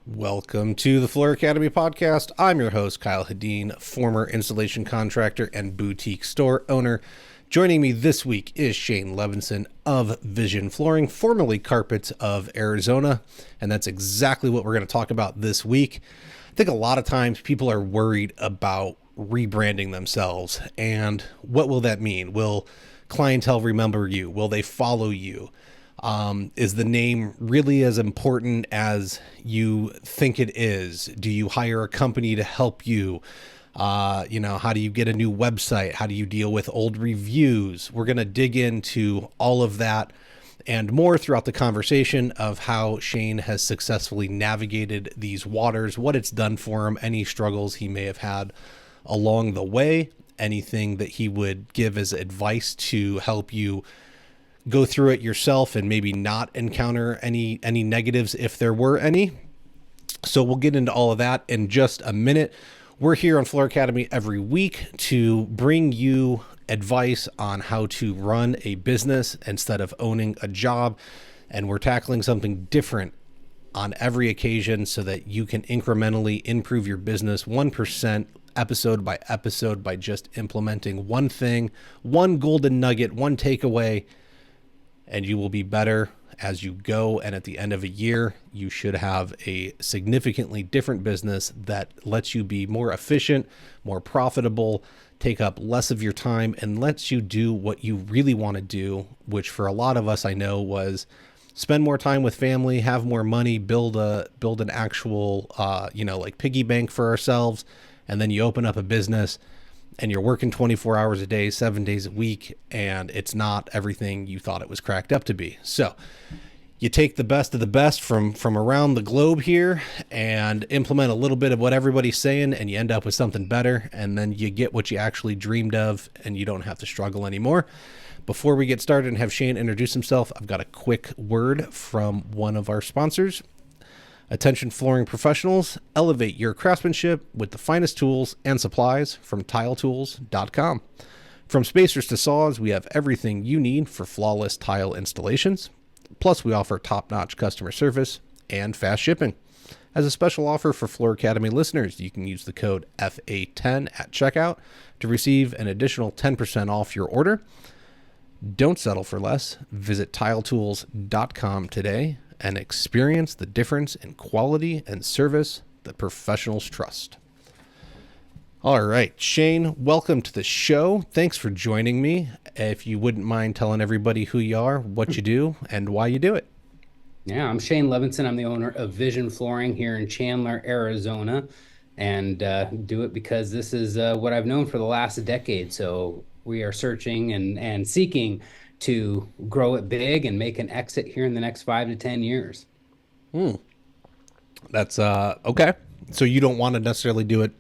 Welcome to the Floor Academy podcast. I'm your host, Kyle Hedin, former installation contractor and boutique store owner. Joining me this week is Shane Levinson of Vision Flooring, formerly Carpets of Arizona. And that's exactly what we're going to talk about this week. I think a lot of times people are worried about rebranding themselves. And what will that mean? Will clientele remember you? Will they follow you? Is the name really as important as you think it is? Do you hire a company to help you? How do you get a new website? How do you deal with old reviews? We're going to dig into all of that and more throughout the conversation of how Shane has successfully navigated these waters, what it's done for him, any struggles he may have had along the way, anything that he would give as advice to help you go through it yourself and maybe not encounter any negatives if there were any. So we'll get into all of that in just a minute. We're here on Floor Academy every week to bring you advice on how to run a business instead of owning a job. And we're tackling something different on every occasion so that you can incrementally improve your business 1% episode by episode by just implementing one thing, one golden nugget, one takeaway, and you will be better as you go. And at the end of a year, you should have a significantly different business that lets you be more efficient, more profitable, take up less of your time, and lets you do what you really want to do, which for a lot of us, I know, was spend more time with family, have more money, build an actual, like piggy bank for ourselves. And then you open up a business and you're working 24 hours a day, 7 days a week, and it's not everything you thought it was cracked up to be. So you take the best of the best from around the globe here and implement a little bit of what everybody's saying, and you end up with something better, and then you get what you actually dreamed of, and you don't have to struggle anymore. Before we get started and have Shane introduce himself, I've got a quick word from one of our sponsors. Attention flooring professionals, elevate your craftsmanship with the finest tools and supplies from tiletools.com. From spacers to saws, we have everything you need for flawless tile installations. Plus, we offer top-notch customer service and fast shipping. As a special offer for Floor Academy listeners, you can use the code FA10 at checkout to receive an additional 10% off your order. Don't settle for less. Visit tiletools.com today and experience the difference in quality and service that professionals trust. All right, Shane, welcome to the show. Thanks for joining me. If you wouldn't mind telling everybody who you are, what you do, and why you do it. Yeah, I'm Shane Levinson. I'm the owner of Vision Flooring here in Chandler, Arizona, and do it because this is what I've known for the last decade. So we are searching and seeking to grow it big and make an exit here in the next 5 to 10 years. That's okay. So you don't want to necessarily do it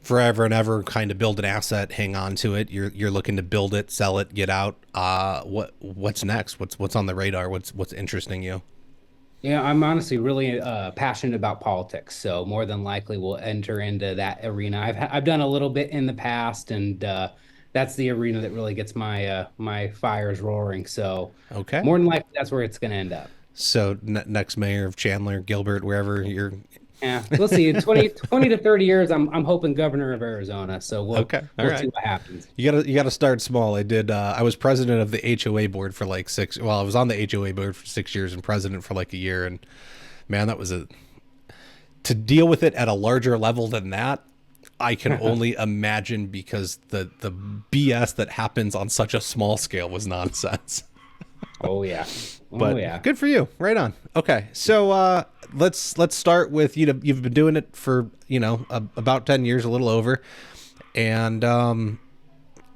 forever and ever, kind of build an asset, hang on to it. You're looking to build it, sell it, get out. What's next? What's on the radar? What's interesting you? Yeah, I'm honestly really passionate about politics. So more than likely we'll enter into that arena. I've done a little bit in the past, and that's the arena that really gets my my fires roaring. So Okay. more than likely that's where it's going to end up. So next mayor of Chandler, Gilbert, wherever you're. Yeah, we'll see. In 20 to 30 years, I'm hoping governor of Arizona. So we'll see what happens. You gotta start small. I was president of the HOA board for like I was on the HOA board for 6 years and president for like a year. And man, that was to deal with it at a larger level than that. I can only imagine, because the BS that happens on such a small scale was nonsense. Oh yeah. But good for you. Right on. Okay. So let's start with, you've been doing it for, about 10 years, a little over, and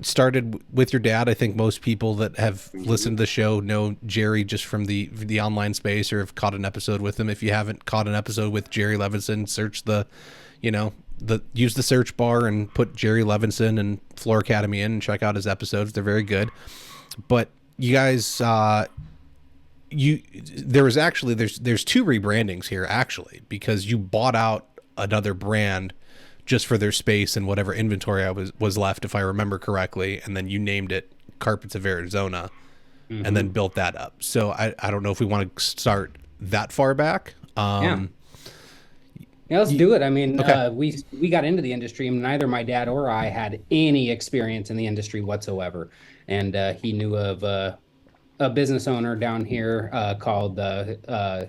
started with your dad. I think most people that have listened to the show know Jerry just from the online space, or have caught an episode with him. If you haven't caught an episode with Jerry Levinson, search use the search bar and put Jerry Levinson and Floor Academy in and check out his episodes. They're very good. But you guys, there's two rebrandings here, actually, because you bought out another brand just for their space and whatever inventory was left, if I remember correctly, and then you named it Carpets of Arizona, and then built that up. So I don't know if we want to start that far back. Yeah. Yeah, let's do it. I mean, Okay. we got into the industry, and neither my dad or I had any experience in the industry whatsoever. And he knew of a business owner down here called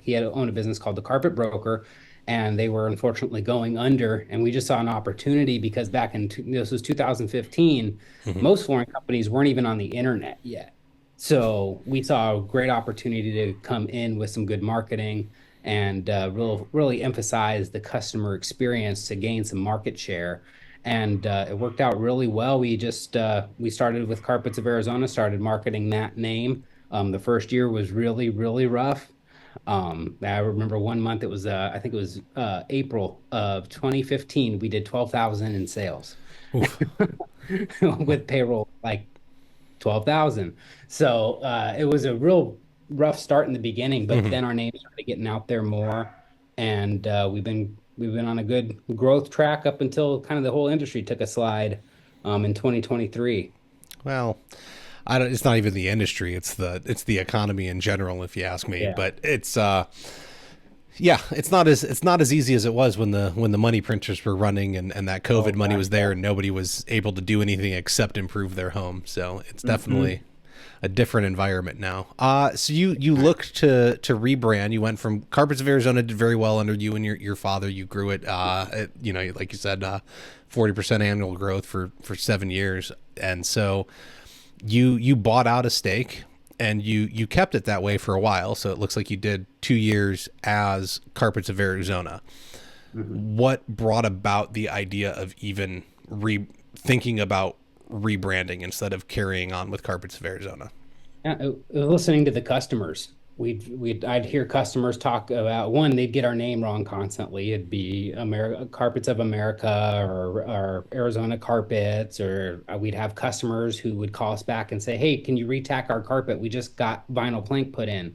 he had owned a business called the Carpet Broker, and they were unfortunately going under. And we just saw an opportunity because this was 2015, Hmm. most flooring companies weren't even on the internet yet. So we saw a great opportunity to come in with some good marketing and really emphasize the customer experience to gain some market share. And it worked out really well. We started with Carpets of Arizona, started marketing that name. The first year was really, really rough. I remember one month I think it was April of 2015, we did 12,000 in sales Oof. with payroll like 12,000. So it was a real rough start in the beginning, but Hmm. then our name started getting out there more, and we've been on a good growth track up until kind of the whole industry took a slide in 2023. Well, I don't, it's not even the industry. It's the economy in general, if you ask me. Yeah, But yeah, it's not as easy as it was when the money printers were running and that oh COVID money gosh, was there and nobody was able to do anything except improve their home. So it's yeah. definitely a different environment now. So you looked to rebrand. You went from Carpets of Arizona, did very well under you and your father. You grew it. Like you said, 40% annual growth for 7 years, and so you bought out a stake and you kept it that way for a while. So it looks like you did 2 years as Carpets of Arizona. Mhm. What brought about the idea of even thinking about rebranding instead of carrying on with Carpets of Arizona? Yeah, listening to the customers. I'd hear customers talk about one, they'd get our name wrong constantly. It'd be America, Carpets of America or Arizona Carpets, or we'd have customers who would call us back and say, "Hey, can you retack our carpet? We just got vinyl plank put in."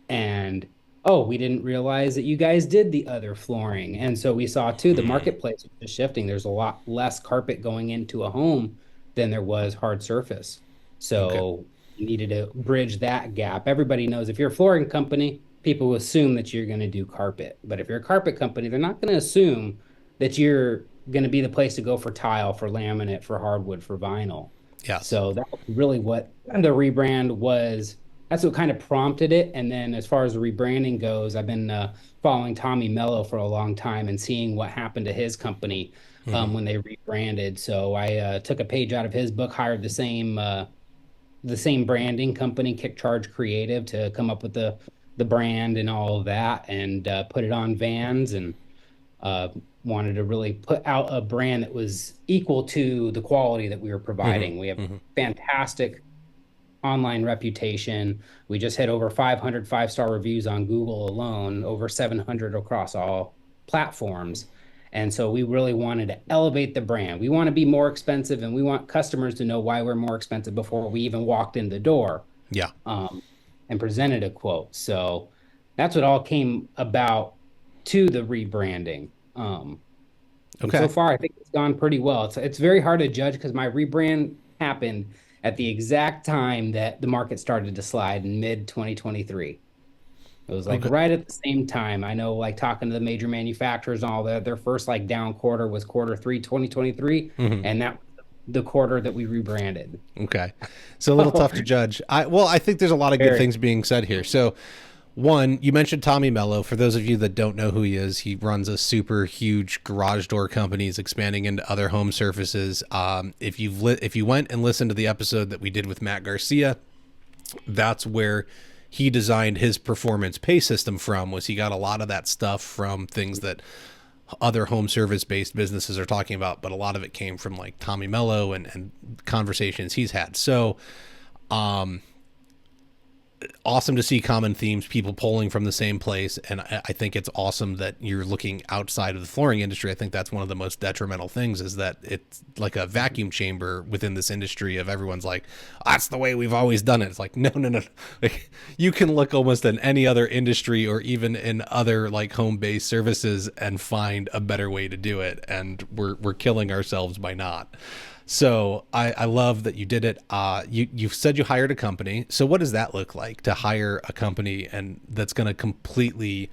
And oh, we didn't realize that you guys did the other flooring. And so we saw too the Hmm. marketplace is shifting. There's a lot less carpet going into a home than there was hard surface. Okay. So you needed to bridge that gap. Everybody knows if you're a flooring company, people assume that you're going to do carpet. But if you're a carpet company, they're not going to assume that you're going to be the place to go for tile, for laminate, for hardwood, for vinyl. Yes. So that was really what the rebrand was. That's what kind of prompted it. And then as far as the rebranding goes, I've been following Tommy Mello for a long time and seeing what happened to his company Hmm. when they rebranded. So I took a page out of his book, hired the same branding company, Kick Charge Creative, to come up with the brand and all of that, and put it on Vans, and uh, wanted to really put out a brand that was equal to the quality that we were Hmm. providing. We have Hmm. fantastic online reputation. We just hit over 500 five-star reviews on Google alone, over 700 across all platforms. And so we really wanted to elevate the brand. We want to be more expensive, and we want customers to know why we're more expensive before we even walked in the door, Yeah. um, and presented a quote. So that's what all came about to the rebranding. And so Okay. far, I think it's gone pretty well. It's very hard to judge because my rebrand happened at the exact time that the market started to slide in mid 2023. It was like Okay. right at the same time. I know, like talking to the major manufacturers and all that, their first like down quarter was quarter three, 2023, Hmm. and that was the quarter that we rebranded. Okay. So a little tough to judge. I think there's a lot of good Very. things being said here. So one, you mentioned Tommy Mello. For those of you that don't know who he is, he runs a super huge garage door company. He's expanding into other home surfaces. If you went and listened to the episode that we did with Matt Garcia, that's where he designed his performance pay system from. Was he got a lot of that stuff from things that other home service based businesses are talking about, but a lot of it came from like Tommy Mello and conversations he's had. So awesome to see common themes, people pulling from the same place. And I think it's awesome that you're looking outside of the flooring industry. I think that's one of the most detrimental things is that it's like a vacuum chamber within this industry of everyone's like, that's the way we've always done it. It's like, no, no, no. Like you can look almost in any other industry or even in other like home-based services and find a better way to do it. And we're killing ourselves by not. So I love that you did it. You said you hired a company. So what does that look like to hire a company and that's going to completely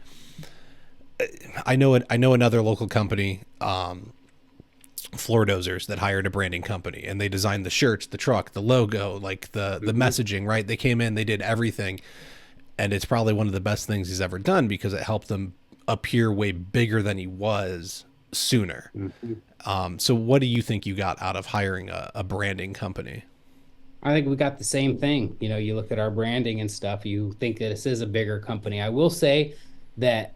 I know another local company, Floor Dozers, that hired a branding company, and they designed the shirts, the truck, the logo, like the messaging, right? They came in, they did everything. And it's probably one of the best things he's ever done because it helped him appear way bigger than he was sooner. So what do you think you got out of hiring a branding company? I think we got the same thing. You know, you look at our branding and stuff, you think that this is a bigger company. I will say that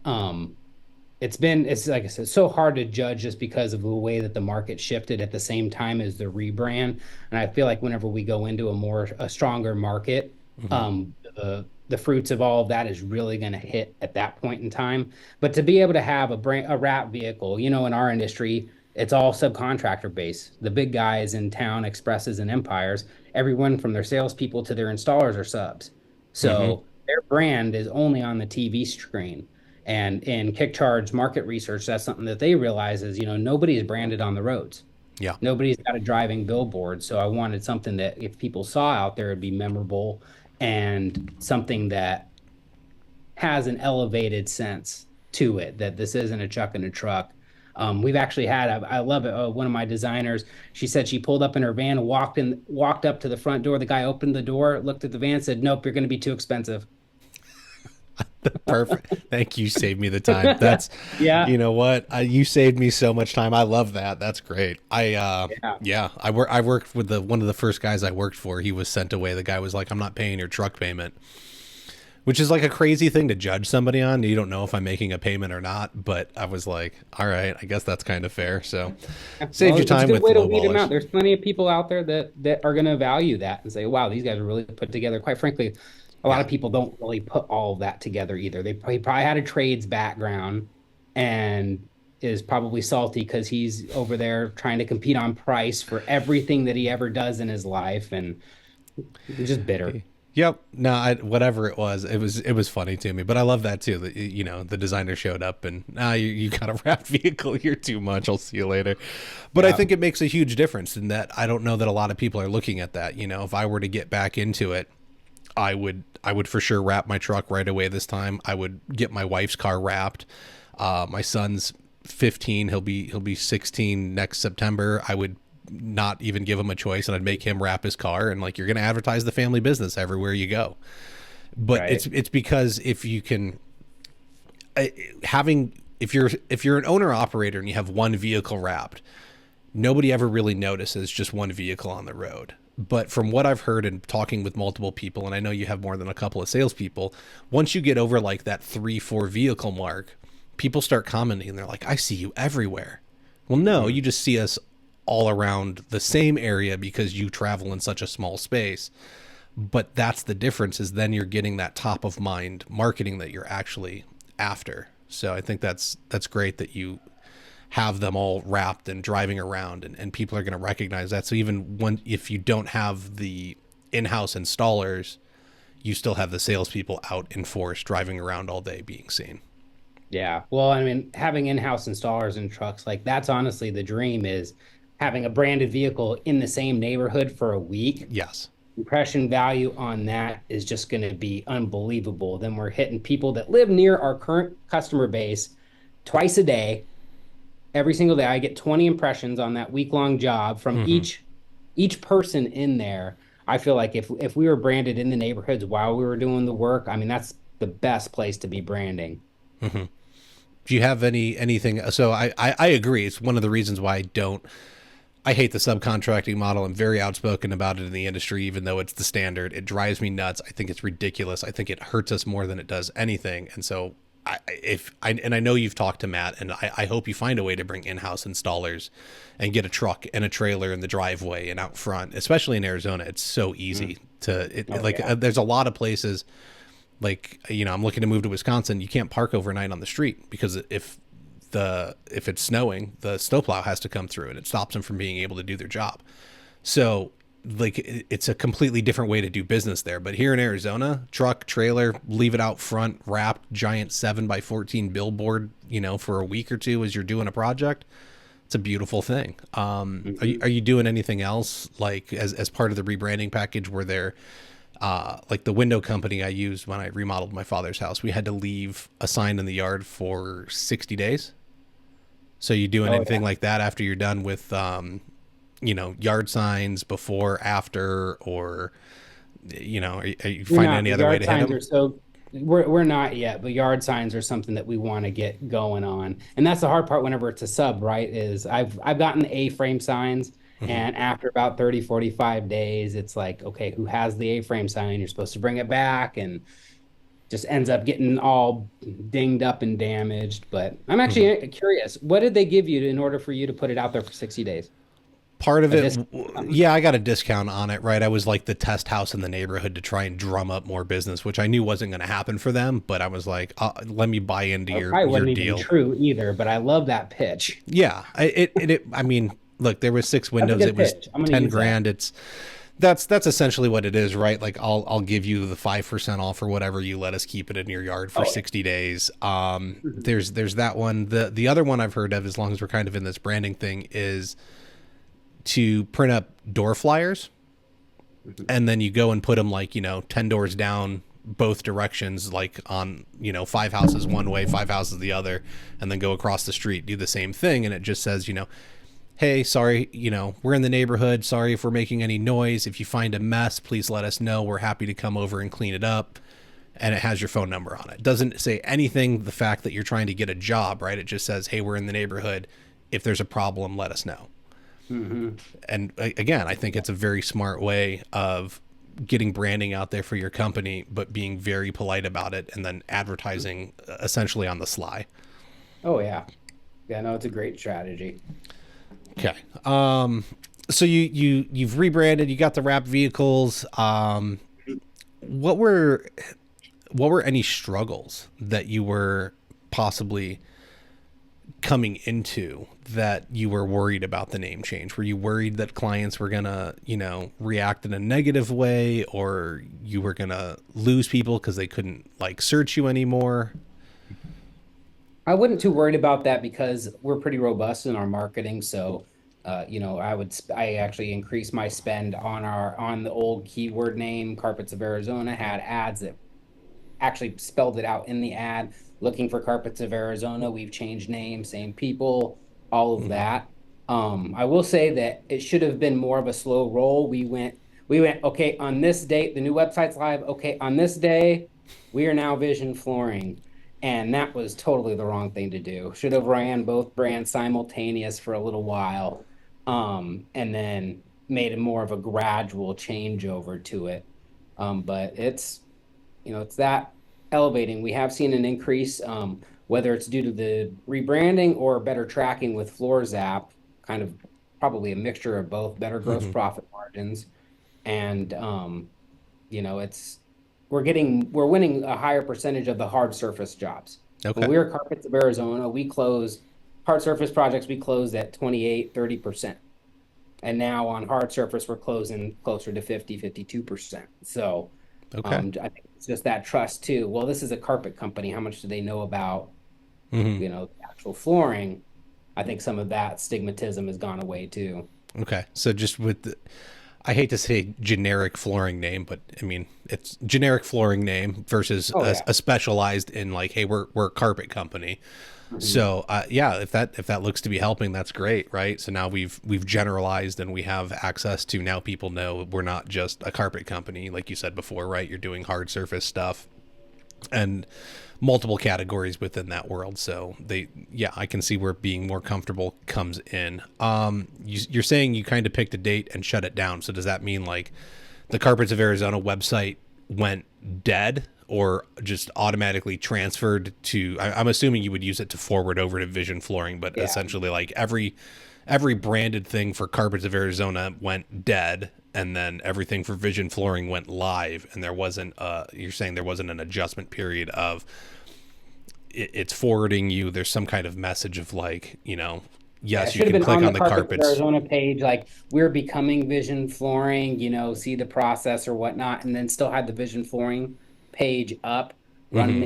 it's like I said, so hard to judge just because of the way that the market shifted at the same time as the rebrand. And I feel like whenever we go into a stronger market, the fruits of all of that is really going to hit at that point in time. But to be able to have a wrap vehicle, you know, in our industry, it's all subcontractor based. The big guys in town, Expresses and Empires, everyone from their salespeople to their installers are subs. So their brand is only on the TV screen. And in Kickcharge market research, that's something that they realize is, you know, nobody is branded on the roads. Yeah. Nobody's got a driving billboard. So I wanted something that if people saw out there, it'd be memorable and something that has an elevated sense to it, that this isn't a chuck in a truck. We've actually had, I love it. One of my designers, she said she pulled up in her van and walked up to the front door. The guy opened the door, looked at the van, said, "Nope, you're going to be too expensive." Perfect. Thank you. Saved me the time. That's, Yeah. you know what? You saved me so much time. I love that. That's great. I worked with one of the first guys I worked for. He was sent away. The guy was like, "I'm not paying your truck payment," which is like a crazy thing to judge somebody on. You don't know if I'm making a payment or not, but I was like, all right, I guess that's kind of fair. So saved you time with way to weed them lowballers. out. There's plenty of people out there that are going to value that and say, "Wow, these guys are really put together." Quite frankly, a lot of people don't really put all of that together either. He probably had a trades background and is probably salty because he's over there trying to compete on price for everything that he ever does in his life, and he's just bitter. Yep. No, whatever it was funny to me, but I love that too. That, you know, the designer showed up and you got a wrapped vehicle. You're too much. I'll see you later. But I think it makes a huge difference in that. I don't know that a lot of people are looking at that. You know, if I were to get back into it, I would for sure wrap my truck right away this time. I would get my wife's car wrapped. My son's 15. He'll be 16 next September. I would not even give him a choice, and I'd make him wrap his car. And like, you're going to advertise the family business everywhere you go. But Right. it's because if you can if you're an owner operator and you have one vehicle wrapped, nobody ever really notices just one vehicle on the road. But from what I've heard and talking with multiple people, and I know you have more than a couple of salespeople, once you get over like that 3-4 vehicle mark, people start commenting and they're like, "I see you everywhere." Well, no, you just see us all around the same area because you travel in such a small space. But that's the difference, is then you're getting that top of mind marketing that you're actually after. So I think that's great that you have them all wrapped and driving around, and people are going to recognize that. So even if you don't have the in-house installers, you still have the salespeople out in force driving around all day being seen. Yeah. Well, I mean, having in-house installers in trucks, like that's honestly the dream, is having a branded vehicle in the same neighborhood for a week. Yes. Impression value on that is just going to be unbelievable. Then we're hitting people that live near our current customer base twice a day. Every single day, I get 20 impressions on that week-long job from each person in there. I feel like if we were branded in the neighborhoods while we were doing the work, I mean, that's the best place to be branding. Do you have anything? So I agree. It's one of the reasons why I hate the subcontracting model. I'm very outspoken about it in the industry, even though it's the standard. It drives me nuts. I think it's ridiculous. I think it hurts us more than it does anything. And so I know you've talked to Matt, and I hope you find a way to bring in-house installers and get a truck and a trailer in the driveway and out front, especially in Arizona. It's so easy there's a lot of places, like, you know, I'm looking to move to Wisconsin. You can't park overnight on the street because if it's snowing, the snowplow has to come through and it stops them from being able to do their job. So like, it's a completely different way to do business there. But here in Arizona, truck, trailer, leave it out front, wrapped, giant 7x14 billboard, you know, for a week or two as you're doing a project. It's a beautiful thing. Are you doing anything else, like as part of the rebranding package? Were there Like the window company I used when I remodeled my father's house, we had to leave a sign in the yard for 60 days. So you doing Oh anything yeah. like that after you're done with, yard signs before, after, or, are you We're finding not. any The other way yard to hit signs them? are so we're not yet, but yard signs are something that we want to get going on. And that's the hard part whenever it's a sub, right? Is I've gotten the A-frame signs, Hmm. and after about 30, 45 days, it's like, okay, who has the A-frame sign? You're supposed to bring it back, and just ends up getting all dinged up and damaged. But I'm Hmm. actually curious, what did they give you in order for you to put it out there for 60 days? Part of A it, discount or something? yeah, I got a discount on it, right? I was like the test house in the neighborhood to try and drum up more business, which I knew wasn't going to happen for them, but I was like, let me buy into It your probably your wasn't even deal. true either, but I love that pitch. Yeah, I mean, look, there was six That's a windows. It good was pitch. I'm going to 10 use that. grand. That's essentially what it is, right? Like I'll give you the 5% off or whatever you let us keep it in your yard for Oh, yeah. 60 days. Mhm. There's that one. The other one I've heard of, as long as we're kind of in this branding thing, is to print up door flyers, Mhm. and then you go and put them, like, 10 doors down both directions, like on, five houses one way, five houses the other, and then go across the street, do the same thing. And it just says, hey, sorry, we're in the neighborhood. Sorry if we're making any noise. If you find a mess, please let us know. We're happy to come over and clean it up. And it has your phone number on it. It doesn't say anything, the fact that you're trying to get a job, right? It just says, hey, we're in the neighborhood. If there's a problem, let us know. Mhm. And again, I think it's a very smart way of getting branding out there for your company, but being very polite about it, and then advertising essentially on the sly. Oh yeah. Yeah, no, it's a great strategy. Okay. So you've rebranded. You got the wrap vehicles. What were what were any struggles that you were possibly coming into, that you were worried about the name change? Were you worried that clients were gonna, react in a negative way, or you were gonna lose people because they couldn't like search you anymore? I wasn't too worried about that because we're pretty robust in our marketing. So, I actually increased my spend on on the old keyword name, Carpets of Arizona, had ads that actually spelled it out in the ad, looking for Carpets of Arizona. We've changed names, same people, all of Hmm. that. I will say that it should have been more of a slow roll. We went, okay, on this date, the new website's live. Okay, on this day, we are now Vision Flooring. And that was totally the wrong thing to do. Should have ran both brands simultaneous for a little while, and then made it more of a gradual changeover to it. But it's that elevating. We have seen an increase, whether it's due to the rebranding or better tracking with Floors app, kind of probably a mixture of both, better gross Hmm. profit margins. And it's we're winning a higher percentage of the hard surface jobs. When Okay. we were Carpets of Arizona, we closed hard surface projects, we closed at 28, 30%. And now on hard surface, we're closing closer to 50, 52%. So Okay. I think it's just that trust too. Well, this is a carpet company. How much do they know about, Hmm. the actual flooring? I think some of that stigmatism has gone away too. Okay. So just with I hate to say generic flooring name, but I mean it's generic flooring name versus Oh yeah. a specialized in, like, hey, we're a carpet company. Mhm. So yeah, if that looks to be helping, that's great, right? So now we've generalized, and we have access to, now people know we're not just a carpet company, like you said before, right? You're doing hard surface stuff and multiple categories within that world. So yeah, I can see where being more comfortable comes in. You're saying you kind of picked a date and shut it down. So does that mean like the Carpets of Arizona website went dead, or just automatically transferred to? I'm assuming you would use it to forward over to Vision Flooring, but Yeah. essentially like every branded thing for Carpets of Arizona went dead, and then everything for Vision Flooring went live, and there wasn't you're saying there wasn't an adjustment period of it's forwarding you, there's some kind of message of, like, Yeah, it yes, you should have can been click on the on the Carpets of carpets. Arizona page, like we're becoming Vision Flooring, see the process or whatnot, and then still had the Vision Flooring page up. Hmm.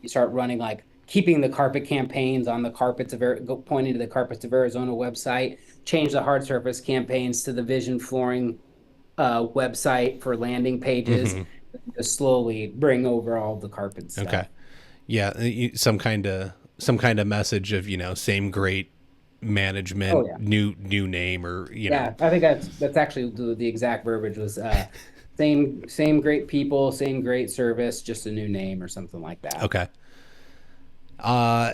You start running like keeping the carpet campaigns on the pointing to the Carpets of Arizona website. Change the hard surface campaigns to the Vision Flooring website for landing pages, Hmm. just slowly bring over all the carpet Okay. stuff. Yeah, some kind of message of, same great Oh management, yeah. new name, or Yeah, I think that's actually the exact verbiage was same great people, same great service, just a new name or something like that. okay. Uh,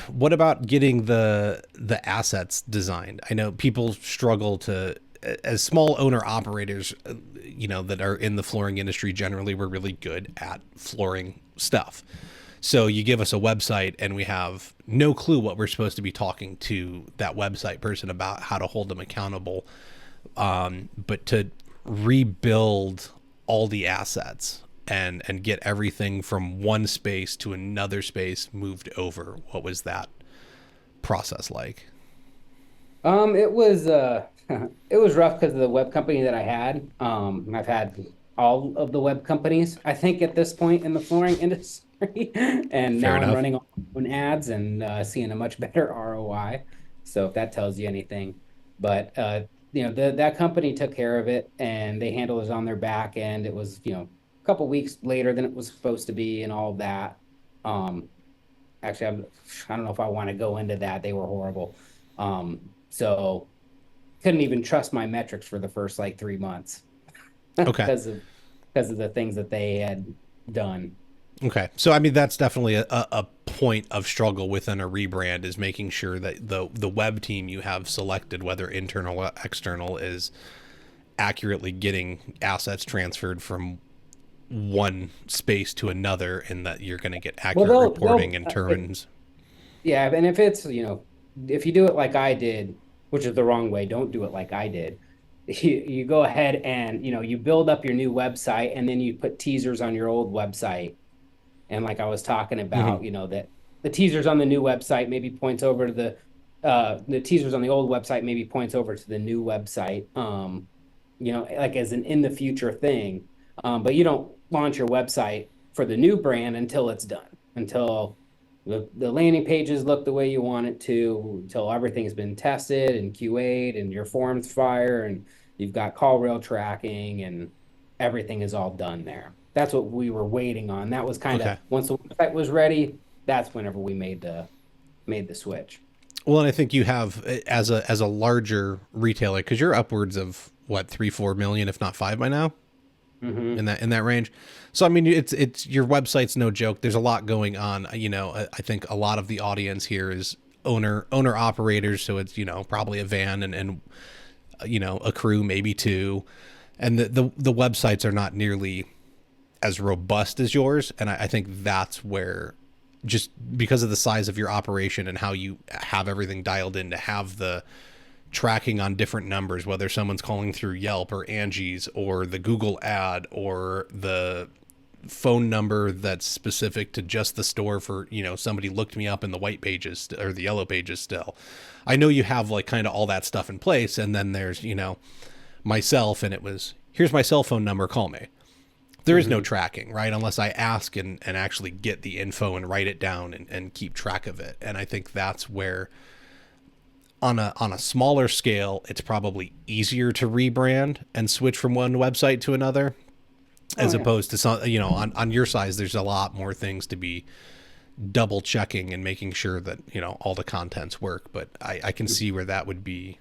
what about getting the assets designed? I know people struggle to, as small owner operators, that are in the flooring industry. Generally, we're really good at flooring stuff. So you give us a website, and we have no clue what we're supposed to be talking to that website person about, how to hold them accountable. But to rebuild all the assets and get everything from one space to another space moved over, what was that process like? It was it was rough because of the web company that I had. I've had all of the web companies, I think, at this point in the flooring industry, and Fair now I'm enough. running all my own ads and seeing a much better ROI. So if that tells you anything, but that company took care of it and they handled it on their back end. It was a couple weeks later than it was supposed to be and all of that. Um, Actually, I don't know if I want to go into that. They were horrible. So couldn't even trust my metrics for the first like 3 months Okay. because of the things that they had done. Okay. So I mean, that's definitely a point of struggle within a rebrand, is making sure that the web team you have selected, whether internal or external, is accurately getting assets transferred from one space to another, and that you're going to get Well, accurate reporting in terms. yeah, and if it's, if you do it like I did, which is the wrong way, don't do it like I did. You go ahead and, you build up your new website and then you put teasers on your old website. And like I was talking Mhm. about, that the teasers on the new website maybe points over to the teasers on the old website maybe points over to the new website. Like as an in the future thing. But you don't launch your website for the new brand until it's done, until the landing pages look the way you want it to, until everything's been tested and QA'd and your forms fire and you've got call rail tracking and everything is all done there. That's what we were waiting on. That was kind of Okay. once the website was ready, that's whenever we made the switch. Well, and I think you have, as a larger retailer, because you're upwards of what, 3-4 million, if not five by now, in Hmm. that range. So I mean, it's your website's no joke. There's a lot going on. I think a lot of the audience here is owner operators, so it's probably a van and a crew, maybe two, and the websites are not nearly as robust as yours. And I think that's where, just because of the size of your operation and how you have everything dialed in to have the tracking on different numbers, whether someone's calling through Yelp or Angie's or the Google ad or the phone number that's specific to just the store for, somebody looked me up in the white pages or the yellow pages still. I know you have like kind of all that stuff in place. And then there's, myself, and it was, here's my cell phone number, call me. There is no Hmm. tracking, right? Unless I ask and actually get the info and write it down and keep track of it. And I think that's where, on a smaller scale, it's probably easier to rebrand and switch from one website to another, Oh as yeah. opposed to some, on your size, there's a lot more things to be double checking and making sure that, all the contents work. But I can see where that would be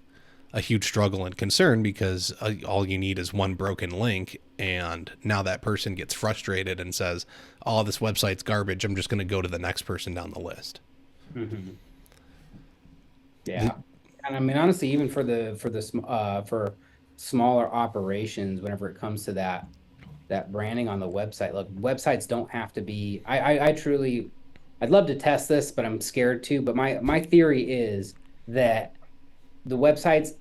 a huge struggle and concern, because all you need is one broken link, and now that person gets frustrated and says, oh, this website's garbage, I'm just going to go to the next person down the list. Hmm. Yeah. And I mean, honestly, even for smaller operations, whenever it comes to that branding on the website, look, websites don't have to be. I truly, I'd love to test this, but I'm scared to. But my theory is that the websites,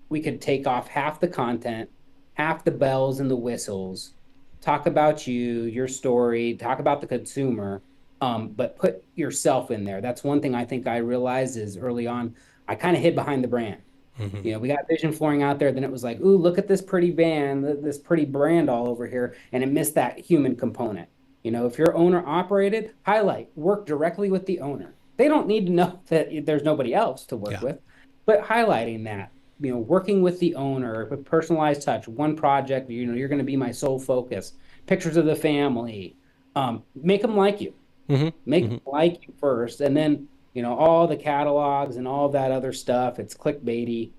we could take off half the content, half the bells and the whistles, talk about you, your story, talk about the consumer, but put yourself in there. That's one thing I think I realized is early on, I kind of hid behind the brand. Mm-hmm. We got Vision Flooring out there, then it was like, ooh, look at this pretty band, this pretty brand all over here, and it missed that human component. If you're owner operated, highlight, work directly with the owner. They don't need to know that there's nobody else to work Yeah. with, but highlighting that, working with the owner with personalized touch, one project, you're going to be my sole focus. pictures of the family. Make them like you. Hmm. Make Hmm. them like you first, and then all the catalogs and all that other stuff. It's clickbaity.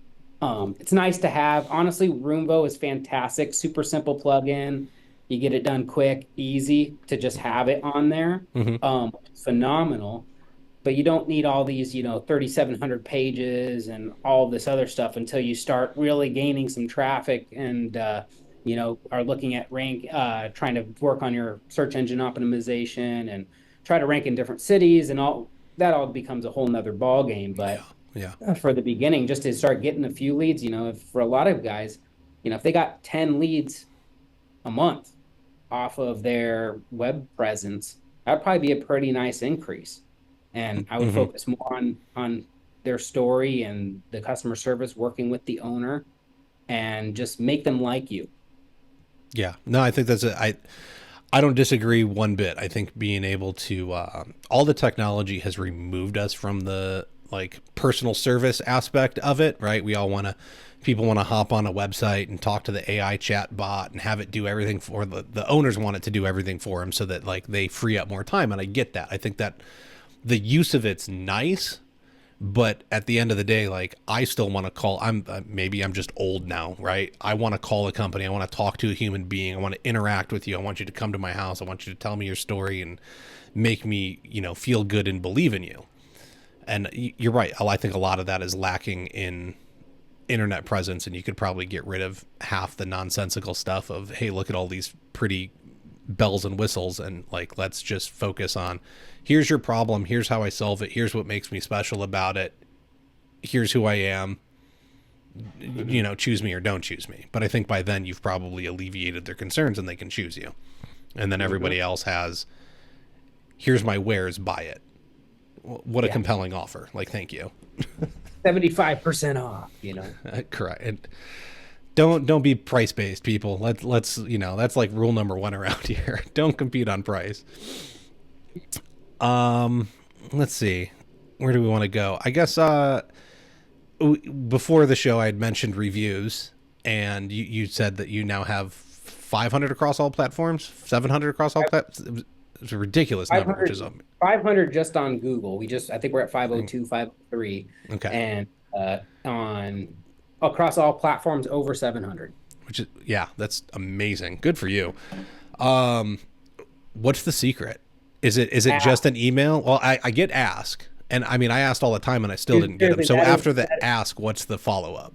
It's nice to have. Honestly, Roomvo is fantastic. Super simple plugin. You get it done quick, easy to just have it on there. Hmm. Phenomenal. But you don't need all these, 3,700 pages and all this other stuff until you start really gaining some traffic and are looking at trying to work on your search engine optimization and try to rank in different cities and all that all becomes a whole nother ball game. Yeah. But Yeah. for the beginning, just to start getting a few leads, if for a lot of guys, if they got 10 leads a month off of their web presence, that'd probably be a pretty nice increase. And I would Hmm. focus more on their story and the customer service, working with the owner, and just make them like you. Yeah. No, I think I don't disagree one bit. I think being able to, all the technology has removed us from the like personal service aspect of it, right? People want to hop on a website and talk to the AI chat bot and have it do everything for the owners want it to do everything for them so that like they free up more time. And I get that. I think that the use of it's nice, but at the end of the day, like I still want to call. Maybe I'm just old now, right? I want to call a company. I want to talk to a human being. I want to interact with you. I want you to come to my house. I want you to tell me your story and make me, feel good and believe in you. And you're right. I think a lot of that is lacking in internet presence, and you could probably get rid of half the nonsensical stuff of, hey, look at all these pretty bells and whistles, and like let's just focus on, here's your problem, here's how I solve it, here's what makes me special about it, here's who I am, choose me or don't choose me. But I think by then you've probably alleviated their concerns and they can choose you, and then everybody else has, here's my wares, buy it. What a compelling offer. Like, thank you. 75% off, Correct. And don't be price based, people. Let's that's like rule number one around here. Don't compete on price. Let's see, where do we want to go? I guess before the show I had mentioned reviews, and you said that you now have 500 across all platforms, 700 across all platforms. It's a ridiculous number, which is 500 just on Google. I think we're at 502, 503. okay. And on across all platforms over 700. Which is, yeah, that's amazing. Good for you. What's the secret? Is it just an email? Well, I get ask, and I mean I asked all the time and I still didn't get them. So after the ask, what's the follow up?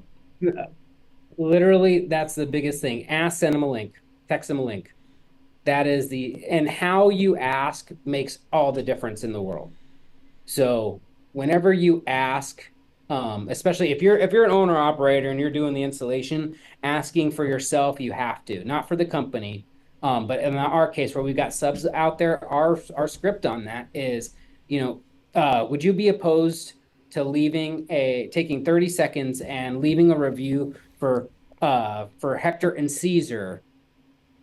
Literally, that's the biggest thing. Ask, send them a link, text them a link. That is and how you ask makes all the difference in the world. So whenever you ask, especially if you're an owner operator and you're doing the installation, asking for yourself, you have to, not for the company. But in our case, where we've got subs out there, our script on that is, would you be opposed to taking 30 seconds and leaving a review for Hector and Caesar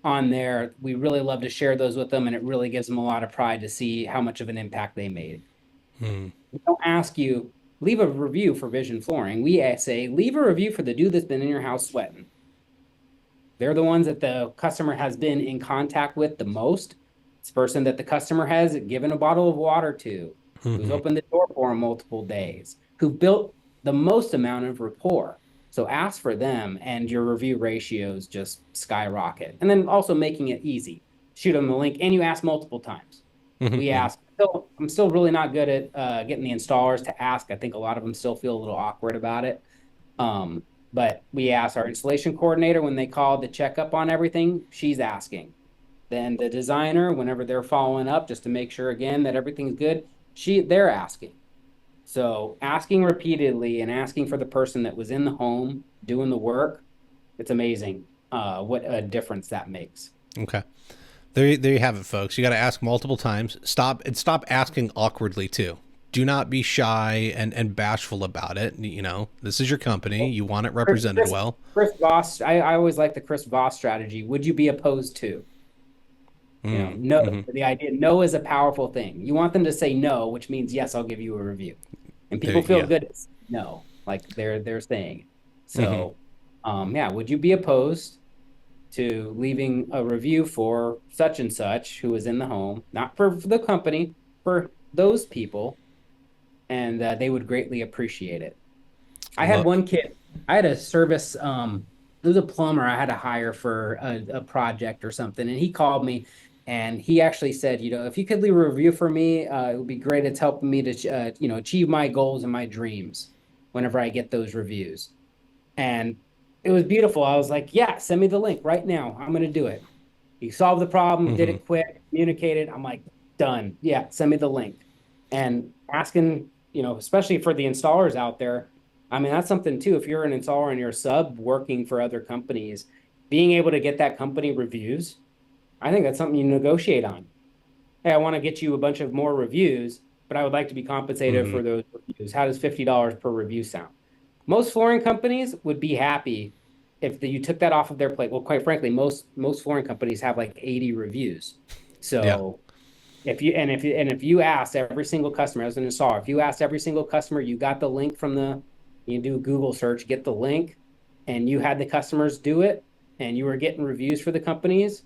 on there? We really love to share those with them, and it really gives them a lot of pride to see how much of an impact they made. We don't ask you, leave a review for Vision Flooring. We say, leave a review for the dude that's been in your house sweating. They're the ones that the customer has been in contact with the most. It's the person that the customer has given a bottle of water to, who's opened the door for them multiple days, who built the most amount of rapport. So ask for them, and your review ratios just skyrocket. And then also making it easy. Shoot them the link, and you ask multiple times. We ask. I'm still really not good at getting the installers to ask. I think a lot of them still feel a little awkward about it. But we ask our installation coordinator when they call to check up on everything, she's asking. Then the designer, whenever they're following up, just to make sure again that everything's good, they're asking. So asking repeatedly and asking for the person that was in the home doing the work, it's amazing what a difference that makes. Okay. There you have it, folks. You got to ask multiple times. Stop asking awkwardly too. Do not be shy and bashful about it. This is your company. You want it represented well. Chris Voss, I always like the Chris Voss strategy. Would you be opposed to? No. The idea, no is a powerful thing. You want them to say no, which means yes, I'll give you a review. And people feel good at no, like they're saying. So, would you be opposed? to leaving a review for such and such who was in the home, not for the company, for those people, and they would greatly appreciate it. I had Look. one kid. I had a service. There was a plumber I had to hire for a project or something, and he called me, and he actually said, if you could leave a review for me, it would be great. It's helping me to, achieve my goals and my dreams whenever I get those reviews. And it was beautiful. I was like, yeah, send me the link right now. I'm going to do it. He solved the problem, did it quick, communicated. I'm like, done. Yeah, send me the link. And asking, especially for the installers out there, I mean, that's something too. If you're an installer and you're a sub working for other companies, being able to get that company reviews, I think that's something you negotiate on. Hey, I want to get you a bunch of more reviews, but I would like to be compensated for those reviews. How does $50 per review sound? Most flooring companies would be happy if you took that off of their plate. Well, quite frankly, most flooring companies have like 80 reviews. Yeah. So if you ask every single customer as an installer, if you ask every single customer, you got the link you do a Google search, get the link, and you had the customers do it, and you were getting reviews for the companies,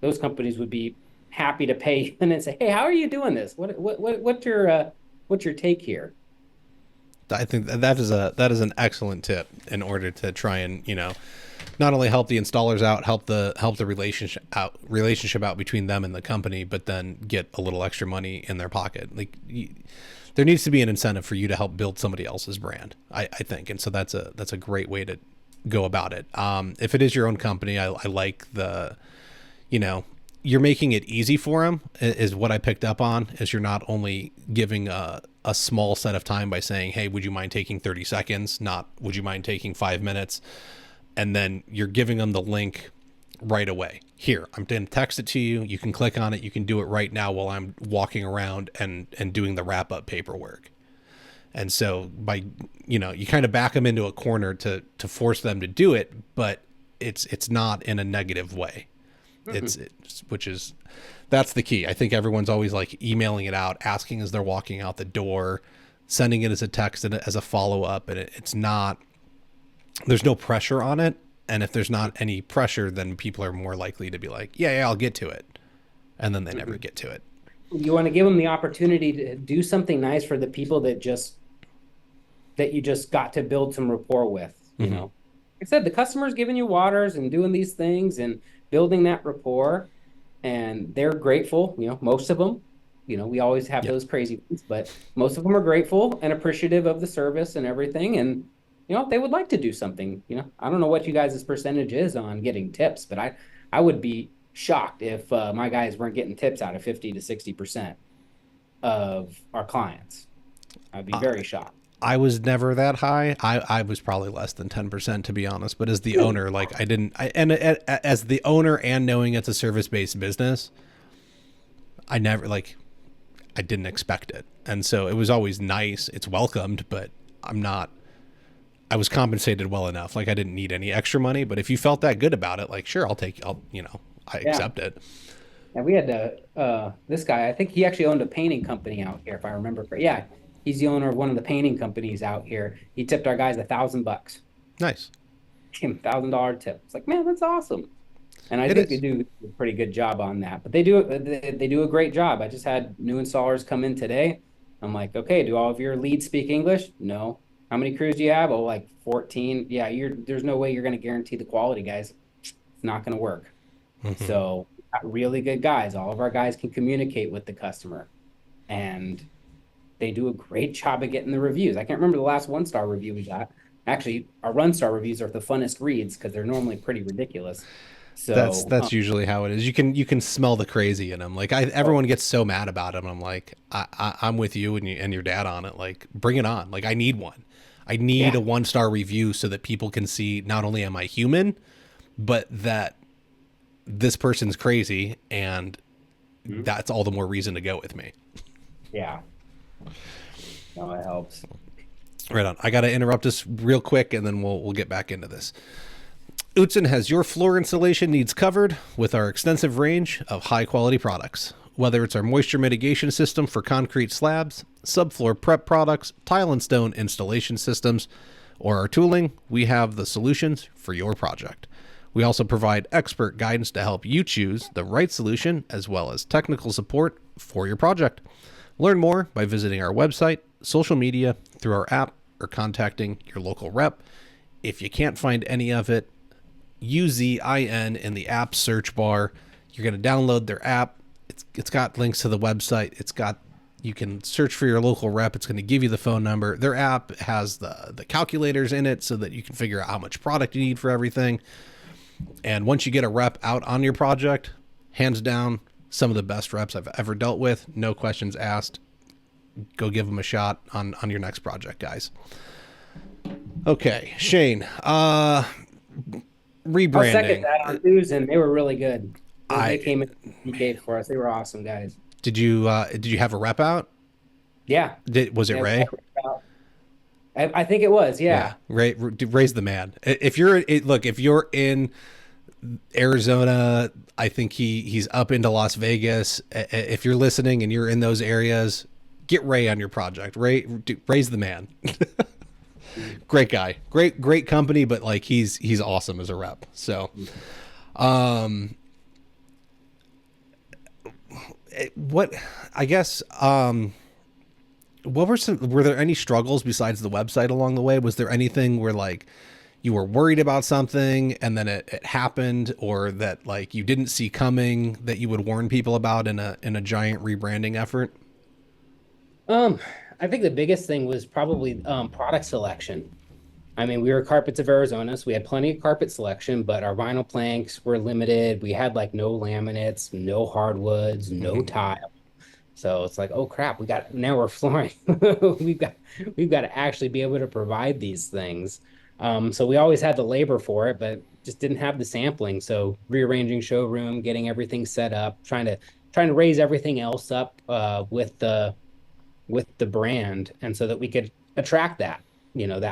those companies would be happy to pay you and then say, "Hey, how are you doing this? What's your take here?" I think that is an excellent tip in order to try and, not only help the installers out, help the relationship out between them and the company, but then get a little extra money in their pocket. Like there needs to be an incentive for you to help build somebody else's brand, I think. And so that's a great way to go about it. If it is your own company, I like the, you're making it easy for them is what I picked up on, is you're not only giving a small set of time by saying, hey, would you mind taking 30 seconds? Not, would you mind taking 5 minutes? And then you're giving them the link right away. Here, I'm going to text it to you. You can click on it. You can do it right now while I'm walking around and doing the wrap up paperwork. And so by, you kind of back them into a corner to force them to do it, but it's not in a negative way. That's the key. I think everyone's always like emailing it out, asking as they're walking out the door, sending it as a text and as a follow up. And it's not, there's no pressure on it. And if there's not any pressure, then people are more likely to be like, yeah, I'll get to it. And then they never get to it. You want to give them the opportunity to do something nice for the people that you just got to build some rapport with, you know. Like I said, the customer's giving you waters and doing these things and building that rapport, and they're grateful, most of them. We always have those crazy ones, but most of them are grateful and appreciative of the service and everything. And, they would like to do something. I don't know what you guys' percentage is on getting tips, but I would be shocked if my guys weren't getting tips out of 50 to 60% of our clients. I'd be very shocked. I was never that high. I was probably less than 10%, to be honest. But as the owner, like as the owner and knowing it's a service-based business, I didn't expect it. And so it was always nice. It's welcomed, but I was compensated well enough. Like I didn't need any extra money, but if you felt that good about it, like, sure, I accept it. And we had this guy, I think he actually owned a painting company out here, if I remember correctly. Yeah. He's the owner of one of the painting companies out here. He tipped our guys $1,000. Nice. Gave him $1,000 tip. It's like, man, that's awesome. And I think they do a pretty good job on that. But they do a great job. I just had new installers come in today. I'm like, okay, do all of your leads speak English? No. How many crews do you have? Oh, like 14. Yeah, there's no way you're going to guarantee the quality, guys. It's not going to work. So got really good guys. All of our guys can communicate with the customer. And they do a great job of getting the reviews. I can't remember the last 1-star review we got. Actually, our 1-star reviews are the funnest reads because they're normally pretty ridiculous. So that's usually how it is. You can smell the crazy in them. Like everyone gets so mad about them. I'm like, I'm with you and your dad on it. Like, bring it on. Like, I need one. I need a 1-star review so that people can see not only am I human, but that this person's crazy, and that's all the more reason to go with me. Yeah. No, it helps. Right on. I got to interrupt us real quick, and then we'll get back into this. Utzon has your floor installation needs covered with our extensive range of high-quality products. Whether it's our moisture mitigation system for concrete slabs, subfloor prep products, tile and stone installation systems, or our tooling, we have the solutions for your project. We also provide expert guidance to help you choose the right solution, as well as technical support for your project. Learn more by visiting our website, social media, through our app, or contacting your local rep. If you can't find any of it, UZIN in the app search bar. You're going to download their app. It's got links to the website. You can search for your local rep. It's going to give you the phone number. Their app has the calculators in it so that you can figure out how much product you need for everything. And once you get a rep out on your project, hands down, some of the best reps I've ever dealt with. No questions asked. Go give them a shot on your next project, guys. Okay, Shane. Rebranding. I'll second that on news, and they were really good. They came in and gave for us. They were awesome guys. Did you have a rep out? Yeah. Was it Ray? I think it was. Yeah. Ray's the man. If you're in Arizona, I think he's up into Las Vegas. If you're listening and you're in those areas, get Ray on your project. Ray's the man. Great guy, great company, but like he's awesome as a rep. So, were there any struggles besides the website along the way? Was there anything where like you were worried about something and then it happened, or that like you didn't see coming that you would warn people about in a giant rebranding effort? I think the biggest thing was probably product selection. I mean, we were Carpets of Arizona, so we had plenty of carpet selection, but our vinyl planks were limited. We had like no laminates, no hardwoods, no tile. So it's like, oh crap, now we're flooring. we've got to actually be able to provide these things. So we always had the labor for it, but just didn't have the sampling. So rearranging showroom, getting everything set up, trying to raise everything else up with the brand, and so that we could attract that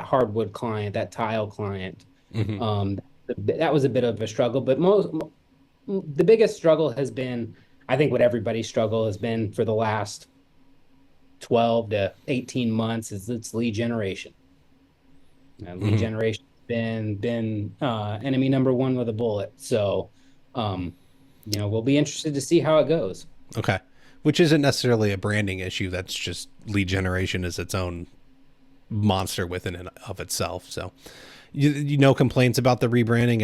hardwood client, that tile client. That was a bit of a struggle, but the biggest struggle has been, I think what everybody's struggle has been for the last 12 to 18 months, is its lead generation. Lead generation has been enemy number one with a bullet. So, we'll be interested to see how it goes. Okay. Which isn't necessarily a branding issue. That's just lead generation is its own monster within and of itself. So complaints about the rebranding.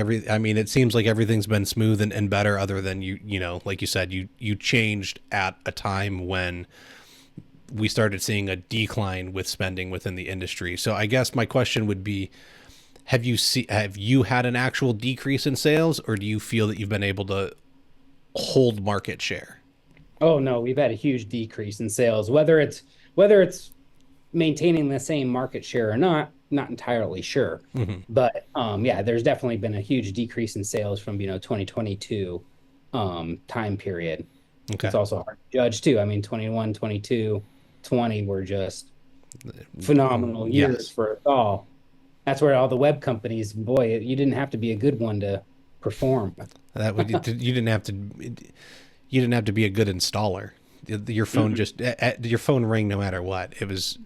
It seems like everything's been smooth and better, other than like you said, you changed at a time when we started seeing a decline with spending within the industry. So I guess my question would be, have you had an actual decrease in sales, or do you feel that you've been able to hold market share? Oh no, we've had a huge decrease in sales. Whether it's maintaining the same market share or not entirely sure. But there's definitely been a huge decrease in sales from 2022 time period. Okay. It's also hard to judge too. I mean, 21, 22, 20 were just phenomenal years for us all. That's where all the web companies, boy, you didn't have to be a good one to perform. You didn't have to be a good installer. Your phone your phone rang no matter what. It was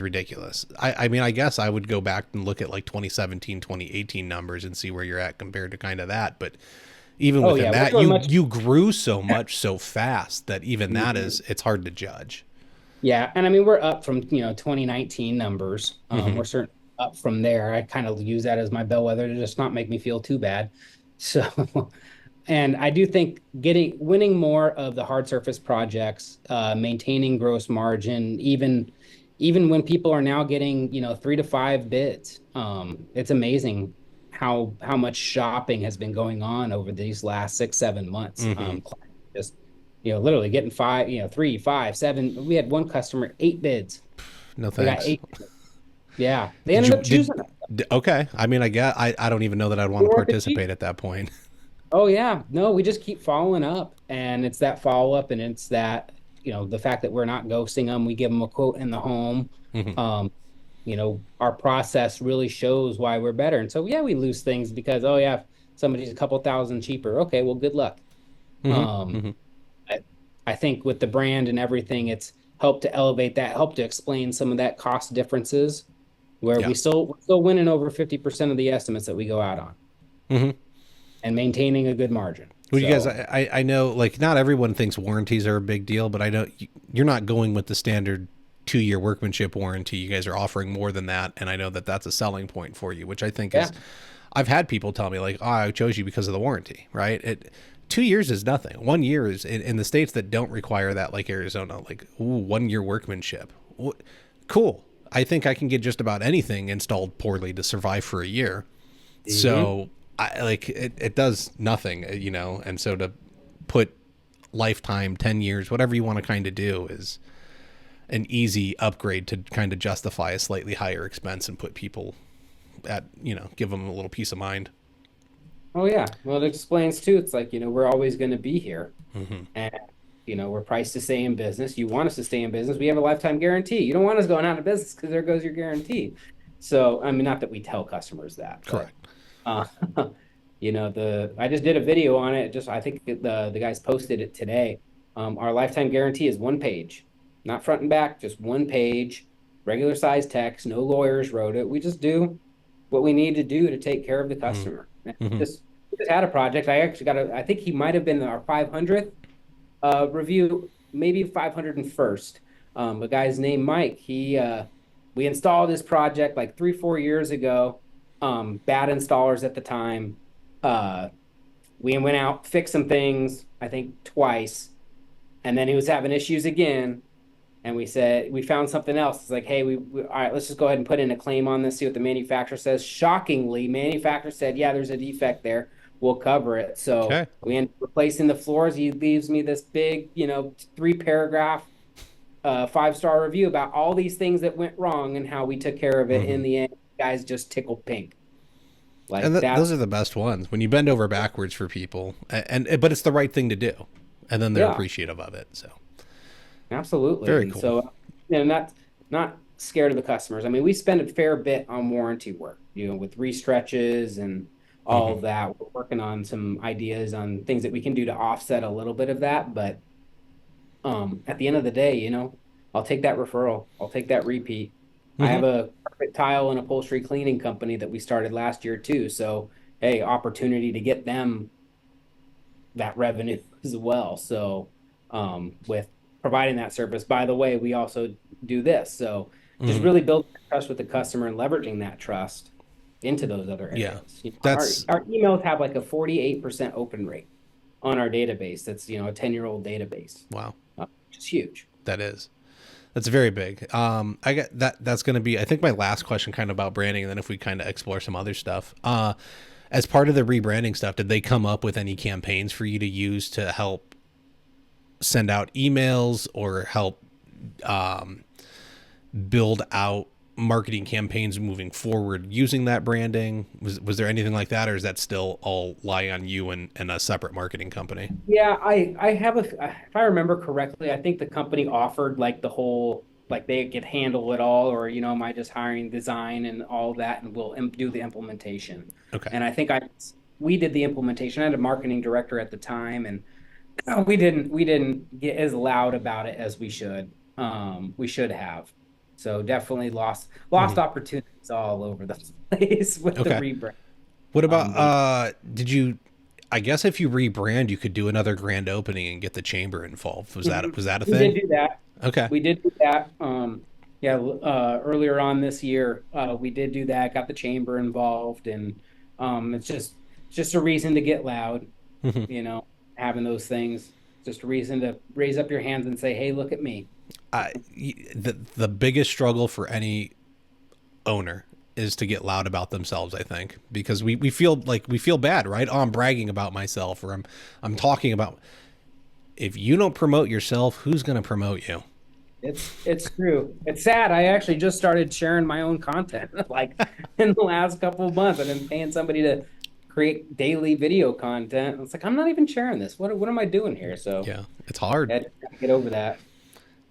ridiculous. I guess I would go back and look at like 2017, 2018 numbers and see where you're at compared to kind of that. But even within that, you grew so much so fast that even that it's hard to judge. Yeah. And I mean, we're up from, 2019 numbers. We're certainly up from there. I kind of use that as my bellwether to just not make me feel too bad. So, and I do think winning more of the hard surface projects, maintaining gross margin, even when people are now getting, 3 to 5 bids, it's amazing how much shopping has been going on over these last 6-7 months. Just, literally getting 5, 3, 5, 7. We had one customer, 8 bids. No thanks. We got 8. Yeah, they ended up choosing them. Okay. I don't even know that I'd want to participate at that point. Oh yeah, no, we just keep following up, and it's that follow up, and it's that, the fact that we're not ghosting them. We give them a quote in the home. Our process really shows why we're better. And so, we lose things because, somebody's a couple thousand cheaper. Okay, well, good luck. I think with the brand and everything, it's helped to elevate that, helped to explain some of that cost differences, where we're still winning over 50% of the estimates that we go out on. and maintaining a good margin. Well, you guys, So I know, like, not everyone thinks warranties are a big deal, but I know you're not going with the standard 2-year workmanship warranty. You guys are offering more than that, and I know that that's a selling point for you, which I think yeah, is. I've had people tell me like, "Oh, I chose you because of the warranty." Right? 2 years is nothing. 1 year is in the states that don't require that, like Arizona, like 1 year workmanship. Cool. I think I can get just about anything installed poorly to survive for a year. hmm So I like it does nothing, and so to put lifetime, 10 years, whatever you want to kind of do is an easy upgrade to kind of justify a slightly higher expense and put people at, give them a little peace of mind. oh yeah. Well, it explains too. It's like, we're always going to be here, Mm-hmm. and we're priced to stay in business. You want us to stay in business. We have a lifetime guarantee. You don't want us going out of business because there goes your guarantee. So, I mean, not that we tell customers that, but Correct. uh, the I just did a video on it. Just I think the guys posted it today. Our lifetime guarantee is one page, not front and back, just one page, regular size text. No lawyers wrote it. We just do what we need to do to take care of the customer. And Mm-hmm. we just had a project. I actually got I think he might have been our 500th review, maybe 501st. A guy's named Mike. We installed his project like 3-4 years ago. Bad installers at the time. Uh, we went out, fixed some things, I think twice, and then he was having issues again. And we said we found something else. It's like, hey, all right, let's just go ahead and put in a claim on this, see what the manufacturer says. Shockingly, manufacturer said, yeah, there's a defect there. We'll cover it. So Okay. we end up replacing the floors. He leaves me this big, 3 paragraph, 5-star review about all these things that went wrong and how we took care of it. Mm-hmm. In the end, guys just tickled pink. And Like those that's are the best ones when you bend over backwards for people, but it's the right thing to do, and then they're yeah, appreciative of it. So absolutely. very And cool. so, not scared of the customers. I mean, we spend a fair bit on warranty work, with restretches and all Mm-hmm. of that. We're working on some ideas on things that we can do to offset a little bit of that. But at the end of the day, I'll take that referral. I'll take that repeat. I Mm-hmm. have a carpet tile and upholstery cleaning company that we started last year too. So, hey, opportunity to get them that revenue as well. So, with providing that service, by the way, we also do this. So, just Mm-hmm. really building trust with the customer and leveraging that trust into those other Yeah, areas. that's Our emails have like a 48% open rate on our database. That's, a 10-year-old database, wow. which is huge. That is. That's very big. I get that. That's going to be, I think, my last question, kind of about branding, and then if we kind of explore some other stuff. As part of the rebranding stuff, did they come up with any campaigns for you to use to help send out emails or help build out marketing campaigns moving forward using that branding? Was there anything like that, or is that still all lie on you and a separate marketing company? Yeah, I have if I remember correctly, I think the company offered like the whole, like they could handle it all, or am I just hiring design and all that, and we'll do the implementation. Okay. And I think we did the implementation. I had a marketing director at the time, and we didn't get as loud about it as we should. We should have. So definitely lost Hmm. opportunities all over the place with the Okay. rebrand. What about But did you, I guess if you rebrand, you could do another grand opening and get the chamber involved. Was that a we did thing? do that. Okay. We did do that. Yeah, earlier on this year, we did do that. Got the chamber involved, and it's just a reason to get loud. Hmm. You know, having those things, just a reason to raise up your hands and say, "Hey, look at me." The biggest struggle for any owner is to get loud about themselves, I think, because we feel like we feel bad, right? Oh, I'm bragging about myself, or I'm talking about. If you don't promote yourself, who's going to promote you? It's true. It's sad. I actually just started sharing my own content like in the last couple of months. I've been paying somebody to create daily video content. It's like I'm not even sharing this. What am I doing here? So Yeah, it's hard. I had to get over that.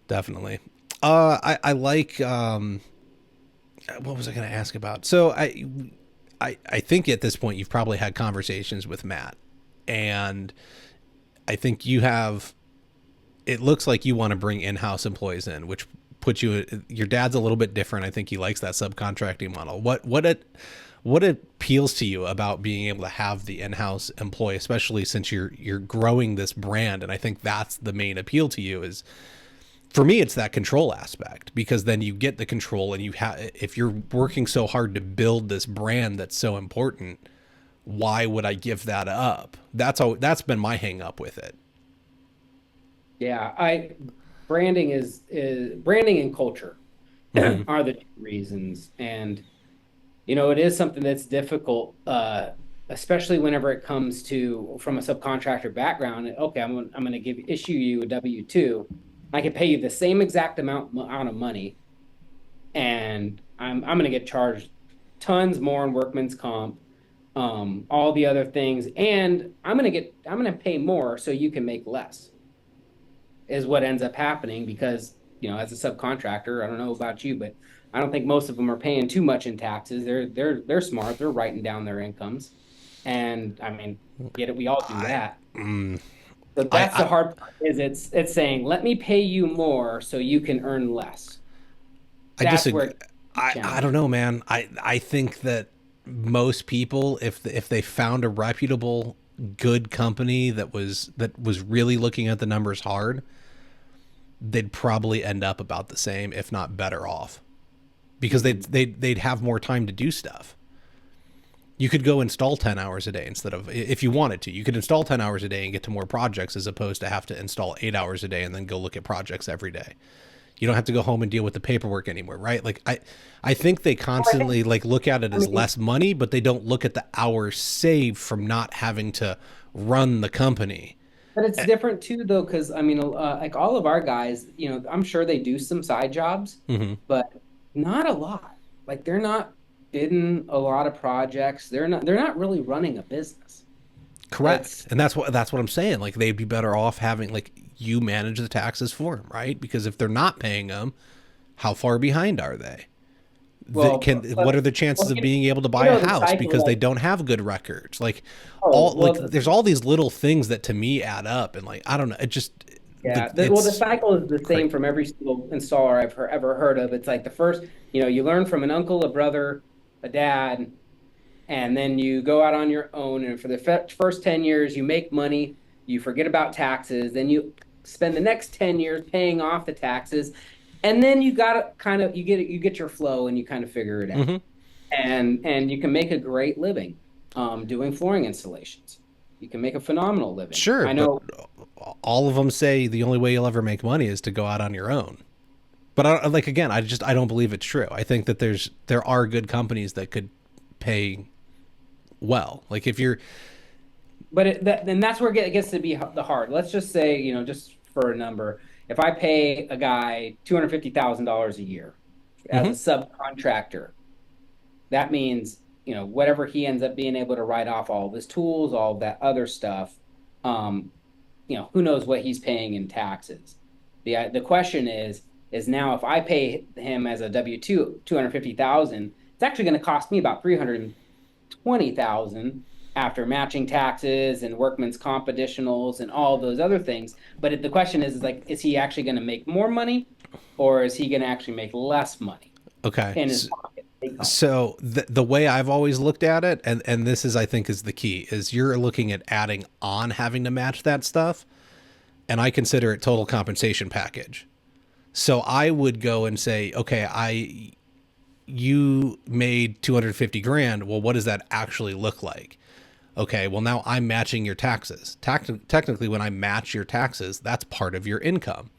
Definitely. I like what was I going to ask about? So I think at this point you've probably had conversations with Matt, and I think you have. It looks like you want to bring in-house employees in, which puts you. Your dad's a little bit different. I think he likes that subcontracting model. What what appeals to you about being able to have the in-house employee, especially since you're growing this brand? And I think that's the main appeal to you is, for me, it's that control aspect, because then you get the control, and if you're working so hard to build this brand that's so important, why would I give that up? That's been my hang up with it. Yeah, I branding is branding and culture Mm-hmm. are the two reasons. And it is something that's difficult, especially whenever it comes to from a subcontractor background. Okay, I'm going to issue you a W-2. I can pay you the same exact amount of money, and I'm going to get charged tons more in workman's comp, all the other things, and I'm going to pay more so you can make less. Is what ends up happening because, as a subcontractor, I don't know about you, but I don't think most of them are paying too much in taxes. They're smart. They're writing down their incomes, and I mean, get it. We all do I, that. mm, So I, that's I, the hard part. Is it's saying let me pay you more so you can earn less. I That's where disagree. it's I don't challenging. know, man. I think that most people, if they found a reputable, good company that was really looking at the numbers hard, they'd probably end up about the same, if not better off, because Mhm. they'd have more time to do stuff. You could go install 10 hours a day instead of, if you wanted to, you could install 10 hours a day and get to more projects, as opposed to have to install 8 hours a day and then go look at projects every day. You don't have to go home and deal with the paperwork anymore, right? Like I think they Well, I think, constantly like look at it I as mean, less money, but they don't look at the hours saved from not having to run the company. but it's different too, though, because I mean, like all of our guys, I'm sure they do some side jobs, Mm-hmm. but not a lot. Like they're not bidding a lot of projects. They're not really running a business. Correct. It's And that's what I'm saying. Like they'd be better off having like you manage the taxes for them, right? Because if they're not paying them, how far behind are they? well, What are the chances well, of being able to buy a the house cycle, because they like, don't have good records? Like oh, all like well, there's all these little things that to me add up, and like I don't know, it just yeah. The it's cycle is the same great. from every single installer ever heard of. It's like the first, you learn from an uncle, a brother, a dad, and then you go out on your own. And for the first 10 years, you make money, you forget about taxes, then you spend the next 10 years paying off the taxes, and then you got to kind of you get your flow and you kind of figure it out. Hmm. And you can make a great living doing flooring installations. You can make a phenomenal living. Sure, I but know. all of them say the only way you'll ever make money is to go out on your own. But like again, I don't believe it's true. I think that there are good companies that could pay well. Like if you're. But then that's where it gets to be the hard. Let's just say, just for a number, if I pay a guy $250,000 a year as a Mhm. subcontractor, that means, whatever he ends up being able to write off all of his tools, all of that other stuff, um, who knows what he's paying in taxes. The question is now if I pay him as a W-2 250,000, it's actually going to cost me about 320,000 after matching taxes and workman's comp additionals and all those other things. But the question is like, is he actually going to make more money, or is he going to actually make less money Okay. in his pocket take home? So the way I've always looked at it, and this is I think is the key, is you're looking at adding on having to match that stuff, and I consider it total compensation package. So I would go and say, okay, you made 250 grand. Well, what does that actually look like? Okay, well now I'm matching your taxes. Technically, when I match your taxes, that's part of your income.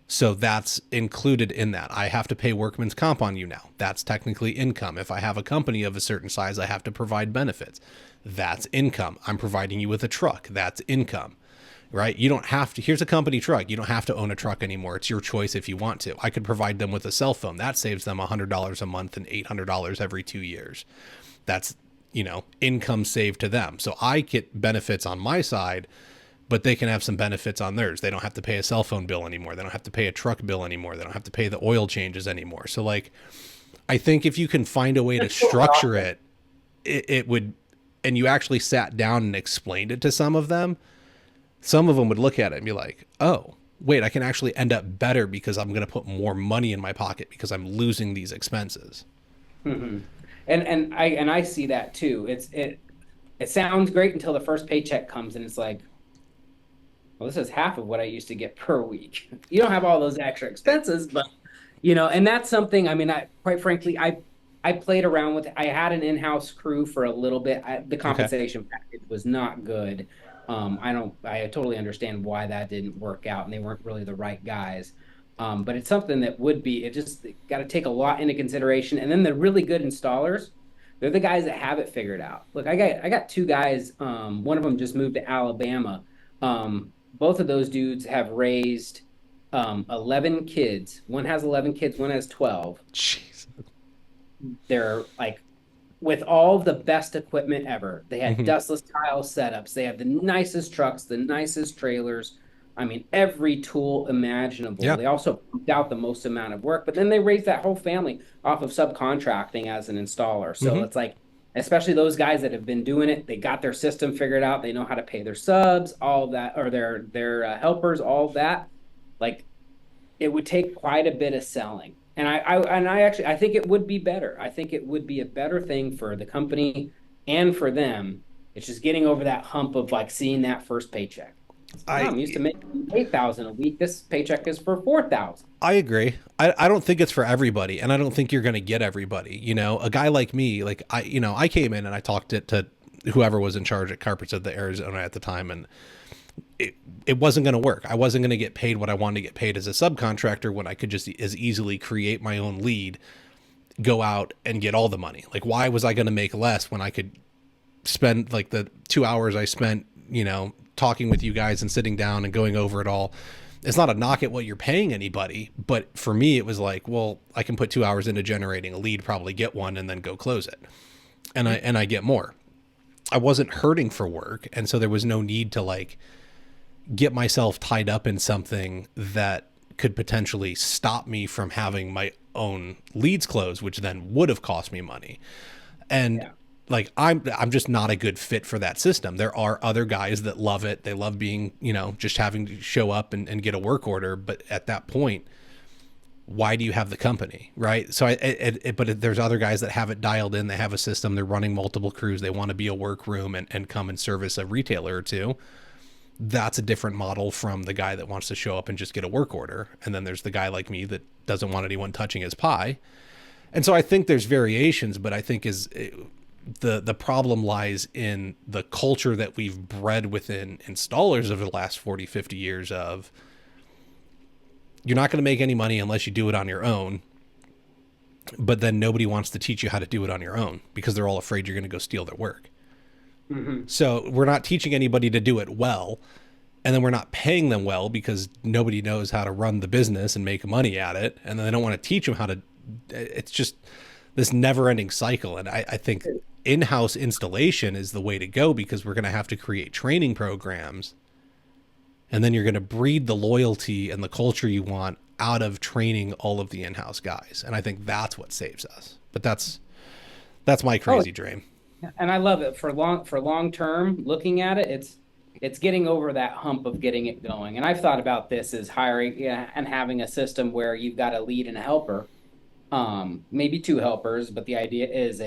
So that's included in that. I have to pay workman's comp on you now. That's technically income. If I have a company of a certain size, I have to provide benefits. That's income. I'm providing you with a truck. That's income, right? You don't have to. Here's a company truck. You don't have to own a truck anymore. It's your choice if you want to. I could provide them with a cell phone. That saves them $100 a month and $800 every 2 years. That's, income saved to them. So I get benefits on my side, but they can have some benefits on theirs. They don't have to pay a cell phone bill anymore. They don't have to pay a truck bill anymore. They don't have to pay the oil changes anymore. So like, I think if you can find a way to structure it, it would, and you actually sat down and explained it to some of them would look at it and be like, oh, wait, I can actually end up better because I'm going to put more money in my pocket because I'm losing these expenses. Mhm. And I see that too. It sounds great until the first paycheck comes and it's like, well, this is half of what I used to get per week. You don't have all those extra expenses, but and that's something. I mean, I quite frankly, I played around with. I had an in-house crew for a little bit. The Okay. compensation package was not good. I don't. I totally understand why that didn't work out, and they weren't really the right guys. But it's something that would be. It just got to take a lot into consideration, and then the really good installers. They're the guys that have it figured out. Look, I got two guys. One of them just moved to Alabama. Both of those dudes have raised 11 kids. One has 11 kids, one has 12. Jeez. They're like with all the best equipment ever. They had Hmm. dustless tile setups. They have the nicest trucks, the nicest trailers. I mean, every tool imaginable. Yeah. They also pumped out the most amount of work, but then they raised that whole family off of subcontracting as an installer. So Hmm. it's like, especially those guys that have been doing it, they got their system figured out. They know how to pay their subs, all of that, or their helpers, all of that. Like it would take quite a bit of selling. And I actually I think it would be better. I think it would be a better thing for the company and for them. It's just getting over that hump of like seeing that first paycheck. Oh, I I'm used to making 8,000 a week. This paycheck is for 4,000. I agree. I don't think it's for everybody, and I don't think you're going to get everybody. A guy like me, like I came in and I talked to whoever was in charge at Carpets of the Arizona at the time, and it wasn't going to work. I wasn't going to get paid what I wanted to get paid as a subcontractor when I could just as easily create my own lead, go out and get all the money. Like, why was I going to make less when I could spend like the 2 hours I spent, talking with you guys and sitting down and going over it all? It's not a knock at what you're paying anybody, but for me, it was like, well, I can put 2 hours into generating a lead, probably get one, and then go close it, and I get more. I wasn't hurting for work, and so there was no need to like get myself tied up in something that could potentially stop me from having my own leads closed, which then would have cost me money. And Yeah. like I'm just not a good fit for that system. There are other guys that love it. They love being, just having to show up and get a work order. But at that point, why do you have the company, right? So but there's other guys that have it dialed in. They have a system. They're running multiple crews. They want to be a workroom and come and service a retailer or two. That's a different model from the guy that wants to show up and just get a work order. And then there's the guy like me that doesn't want anyone touching his pie. And so I think there's variations, but I think is the problem lies in the culture that we've bred within installers over the last 40, 50 years of you're not going to make any money unless you do it on your own. But then nobody wants to teach you how to do it on your own because they're all afraid you're going to go steal their work. Hmm. So we're not teaching anybody to do it well. And then we're not paying them well because nobody knows how to run the business and make money at it. And then they don't want to teach them how to. It's just this never ending cycle. And I think in house installation is the way to go because we're going to have to create training programs. And then you're going to breed the loyalty and the culture you want out of training all of the in house guys. And I think that's what saves us. But that's my Oh, crazy dream. and I love it for long term. Looking at it, it's getting over that hump of getting it going. And I've thought about this as hiring, yeah, and having a system where you've got a lead and a helper, maybe two helpers, but the idea is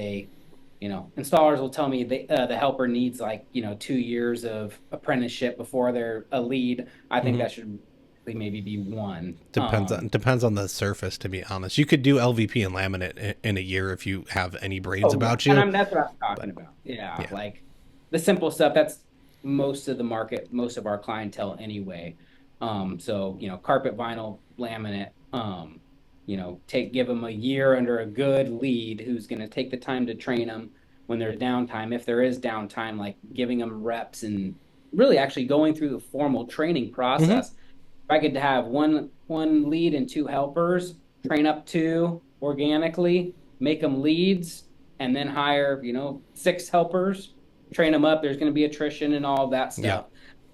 installers will tell me the helper needs like 2 years of apprenticeship before they're a lead. I think Mm-hmm. that should maybe be one. Depends on the surface, to be honest. You could do LVP and laminate in a year if you have any braids Oh yeah, about and you. that's what I'm But talking about. Yeah, yeah. like the simple stuff. That's most of the market, most of our clientele anyway. So carpet, vinyl, laminate. Give them a year under a good lead who's going to take the time to train them when there's downtime. If there is downtime, like giving them reps and really actually going through the formal training Hmm. process. If I could have one lead and two helpers, train up two organically, make them leads, and then hire, six helpers, train them up. There's going to be attrition and all of that Yeah.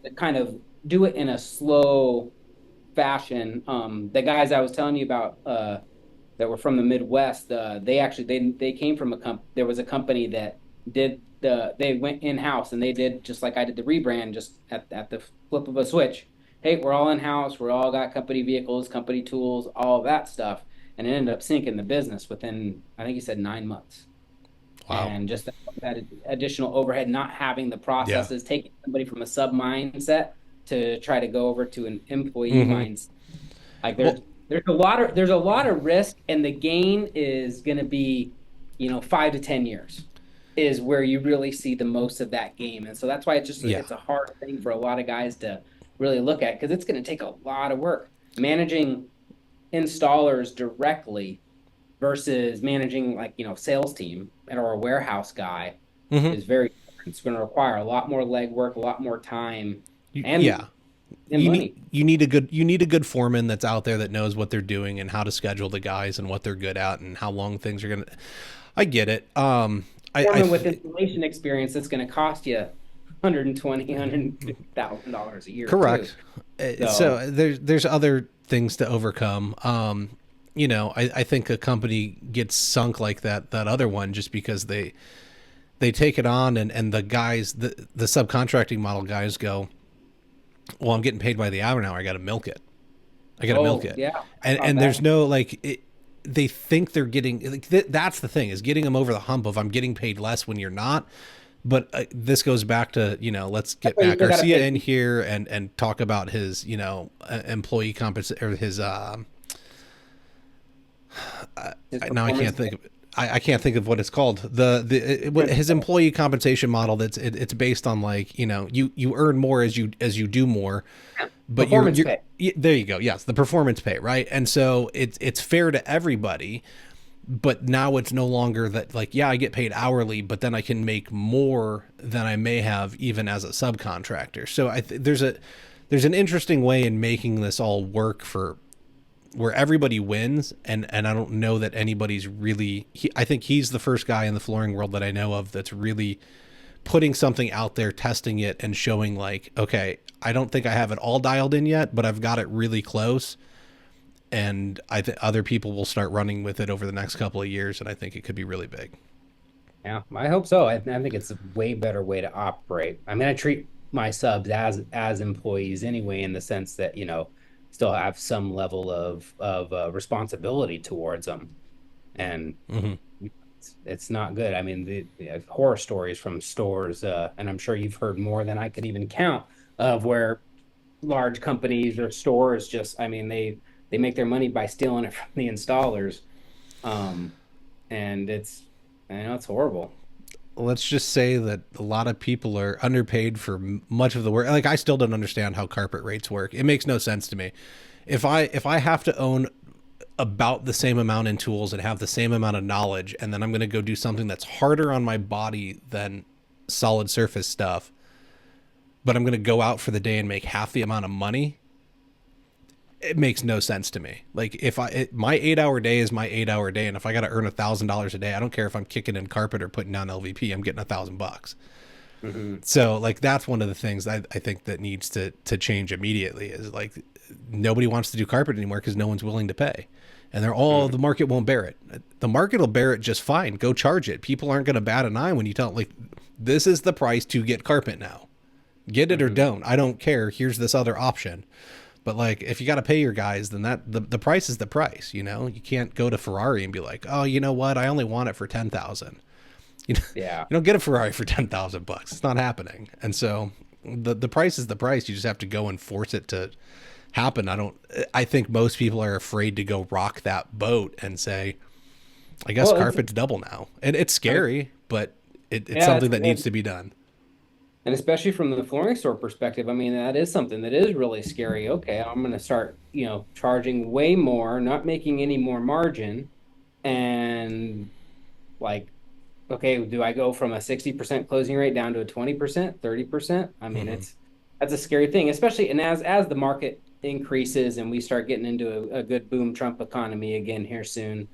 stuff. Kind of do it in a slow fashion. The guys I was telling you about that were from the Midwest, they came from there was a company that they went in house and they did just like I did the rebrand, just at the flip of a switch. Hey, we're all in house. We're all got company vehicles, company tools, all of that stuff, and it ended up sinking the business within I think he said 9 months. Wow. and just that additional overhead, not having the Yeah. processes, taking somebody from a sub mindset to try to go over to an employee Hmm. mindset. Like Well, there's a lot of risk, and the gain is going to be, 5 to 10 years is where you really see the most of that game. And so that's why yeah. it's a hard thing for a lot of guys to really look at, because it's going to take a lot of work managing installers directly versus managing, like, sales team or a warehouse guy Hmm. is very different. It's going to require a lot more legwork, a lot more time, Yeah. and money. You need a good foreman that's out there that knows what they're doing and how to schedule the guys and what they're good at and how long things are gonna. I get it. Foreman with installation experience that's going to cost you 120, $150,000 a year too. Correct. So So there's other things to overcome. I think a company gets sunk like that other one just because they take it on and the guys the subcontracting model guys go, well, I'm getting paid by the hour now. I got to milk it. I got to milk it. yeah, I And saw there's that. no like they think they're getting like that's the thing is getting them over the hump of I'm getting paid less when you're not. But this goes back to, let's That's get why you Matt still got to Garcia pay in here and talk about his, employee compensation or his, his now I performance can't pay. think of it. I can't think of what it's called. His employee compensation model it's based on like, you earn more as you do more, but Performance pay. there you go. Yes. The performance pay. Right. And so it's fair to everybody, but now it's no longer that like, yeah, I get paid hourly, but then I can make more than I may have even as a subcontractor. So there's an interesting way in making this all work for where everybody wins. And I don't know that anybody's really, I think he's the first guy in the flooring world that I know of that's really putting something out there, testing it and showing like, okay, I don't think I have it all dialed in yet, but I've got it really close. And I think other people will start running with it over the next couple of years, and I think it could be really big. Yeah, I hope so. I think it's a way better way to operate. I mean, I treat my subs as employees anyway, in the sense that, still have some level of responsibility towards them, and Mm-hmm. it's not good. I mean, the horror stories from stores, and I'm sure you've heard more than I could even count, of where large companies or stores just, I mean, they make their money by stealing it from the installers, um, and it's horrible. Let's just say that a lot of people are underpaid for much of the work. Like I still don't understand how carpet rates work. It makes no sense to me. If I have to own about the same amount in tools and have the same amount of knowledge, and then I'm going to go do something that's harder on my body than solid surface stuff, but I'm going to go out for the day and make half the amount of money, it makes no sense to me. Like if my 8 hour day is my 8 hour day, and if I got to earn $1,000 a day, I don't care if I'm kicking in carpet or putting down LVP, I'm getting $1,000. Hmm. So like that's one of the things I think that needs to change immediately is like nobody wants to do carpet anymore because no one's willing to pay, and they're all the market won't bear it. The market will bear it just fine. Go charge it. People aren't going to bat an eye when you tell them like this is the price to get carpet now. Get it or Hmm. don't. I don't care. Here's this other option. But like, if you got to pay your guys, then the price is the price. You can't go to Ferrari and be like, oh, you know what? I only want it for 10,000. Yeah. You don't get a Ferrari for $10,000. It's not happening. And so the price is the price. You just have to go and force it to happen. I think most people are afraid to go rock that boat and say, I guess Well, carpet's double now. And it's scary, but it's yeah, something that needs to be done. and especially from the flooring store perspective, I mean, that is something that is really scary. Okay, I'm going to start, charging way more, not making any more margin, and like, okay, do I go from a 60% closing rate down to a 20%, 30%? I mean, Hmm. that's a scary thing, especially, and as the market increases and we start getting into a good boom Trump economy again here soon,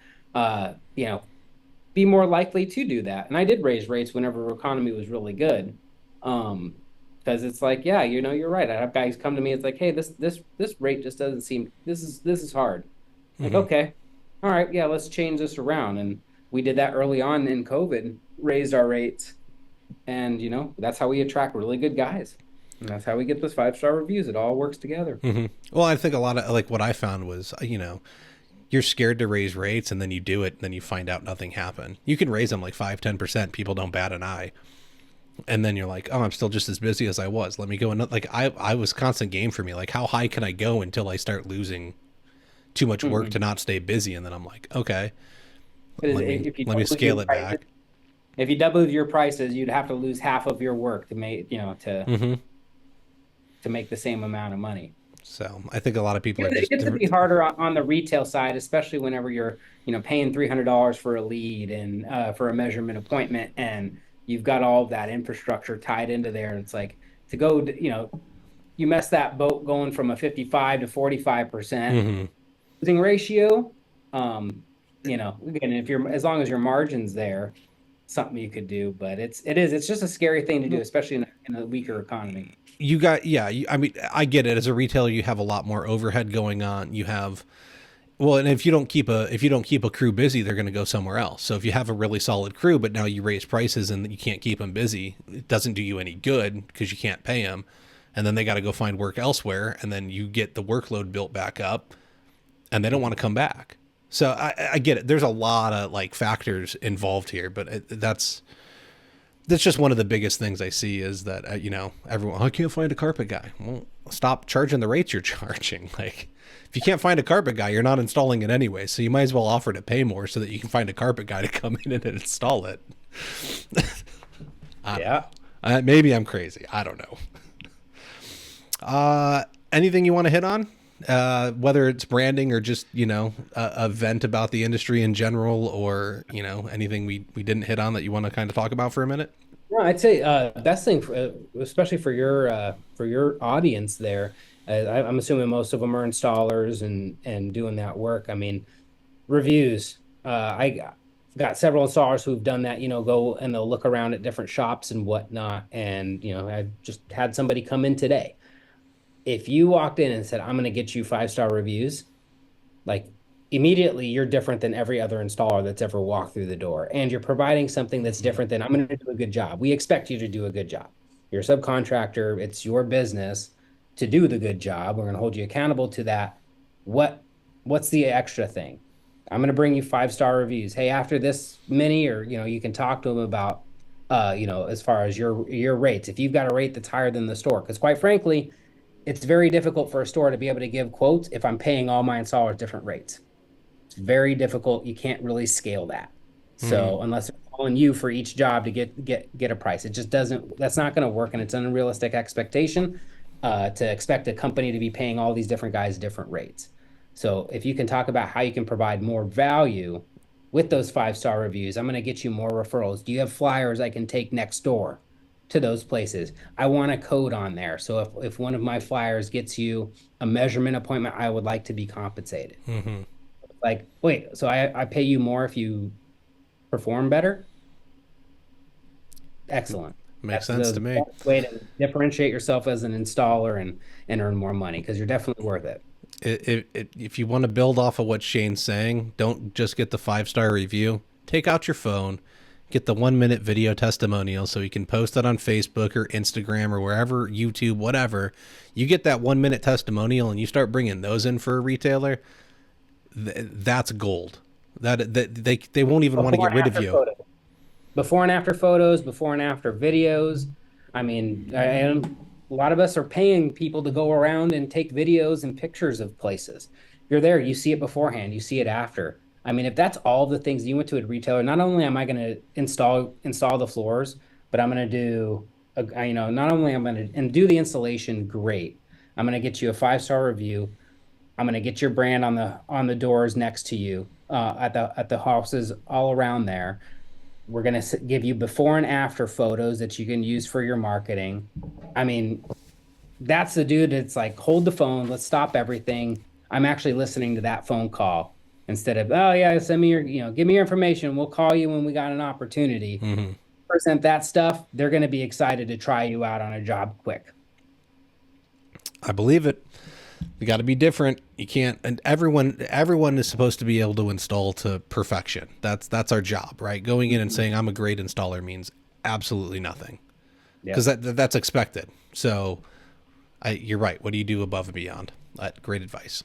be more likely to do that. And I did raise rates whenever the economy was really good. Um, because it's like, yeah, you're right. I have guys come to me, it's like, hey, this rate just doesn't seem, this is hard. Like, Hmm. okay, all right, yeah, let's change this around. And we did that early on in COVID, raised our rates, and that's how we attract really good guys. And that's how we get those 5-star reviews. It all works together. Hmm. Well, I think a lot of like what I found was, you're scared to raise rates, and then you do it, and then you find out nothing happened. You can raise them like 5-10%. People don't bat an eye. And then you're like, oh, I'm still just as busy as I was. Let me go. And like, I was constant game for me. Like, how high can I go until I start losing too much work to not stay busy? And then I'm like, okay, let me scale it back. If you double your prices, you'd have to lose half of your work to make, to make the same amount of money. So I think a lot of people it gets to be harder on the retail side, especially whenever you're, paying $300 for a lead and for a measurement appointment, and you've got all of that infrastructure tied into there. And it's like to go, you mess that boat going from a 55 to 45% losing ratio. Again, as long as your margin's there, something you could do, but it's just a scary thing to do, especially in a weaker economy. I get it. As a retailer, you have a lot more overhead going on. You have, and if you don't keep a crew busy, they're going to go somewhere else. So if you have a really solid crew, but now you raise prices and you can't keep them busy, it doesn't do you any good because you can't pay them. And then they got to go find work elsewhere. And then you get the workload built back up and they don't want to come back. So I get it. There's a lot of like factors involved here, but that's just one of the biggest things I see is that, everyone, I can't find a carpet guy. Well, stop charging the rates you're charging. Like, if you can't find a carpet guy, you're not installing it anyway. So you might as well offer to pay more so that you can find a carpet guy to come in and install it. Yeah. Maybe I'm crazy. I don't know. Anything you want to hit on? Whether it's branding or just, a vent about the industry in general, or, anything we didn't hit on that you want to kind of talk about for a minute? Well, I'd say best thing, especially for your audience there, I'm assuming most of them are installers and doing that work. I mean, reviews. I got several installers who've done that, go and they'll look around at different shops and whatnot. And, I just had somebody come in today. If you walked in and said, I'm going to get you 5-star reviews, like immediately you're different than every other installer that's ever walked through the door. And you're providing something that's different than, I'm going to do a good job. We expect you to do a good job. You're a subcontractor. It's your business to do the good job. We're going to hold you accountable to that. What's the extra thing? I'm going to bring you 5-star reviews. Hey, after this many, or, you can talk to them about, as far as your rates, if you've got a rate that's higher than the store, because quite frankly, it's very difficult for a store to be able to give quotes if I'm paying all my installers different rates. It's very difficult. You can't really scale that. So unless they're calling you for each job to get a price, it just doesn't, that's not going to work. And it's an unrealistic expectation to expect a company to be paying all these different guys different rates. So if you can talk about how you can provide more value with those 5-star reviews, I'm going to get you more referrals. Do you have flyers I can take next door to those places? I want a code on there. So if one of my flyers gets you a measurement appointment, I would like to be compensated. Like, wait, so I pay you more if you perform better? Excellent. Makes sense to me. Way to differentiate yourself as an installer and earn more money, because you're definitely worth it. If you want to build off of what Shane's saying, don't just get the 5-star review. Take out your phone, get the 1-minute video testimonial so you can post that on Facebook or Instagram or wherever, YouTube, whatever. You get that 1-minute testimonial and you start bringing those in for a retailer. That's gold. That they won't even want to get rid of you. Before and after photos, before and after videos. I mean, a lot of us are paying people to go around and take videos and pictures of places. You're there, you see it beforehand, you see it after. I mean, if that's all the things you went to a retailer, not only am I going to install the floors, but I'm going to do, not only I'm going to do the installation, great. I'm going to get you a 5-star review. I'm going to get your brand on the doors next to you, at the houses all around there. We're going to give you before and after photos that you can use for your marketing. I mean, that's the dude that's like, hold the phone, let's stop everything. I'm actually listening to that phone call instead of, oh yeah, send me give me your information. We'll call you when we got an opportunity. Present that stuff. They're going to be excited to try you out on a job quick. I believe it. You got to be different. You can't, and everyone is supposed to be able to install to perfection. That's our job, right? Going in and saying I'm a great installer means absolutely nothing, because that's expected. So you're right. What do you do above and beyond? Great advice.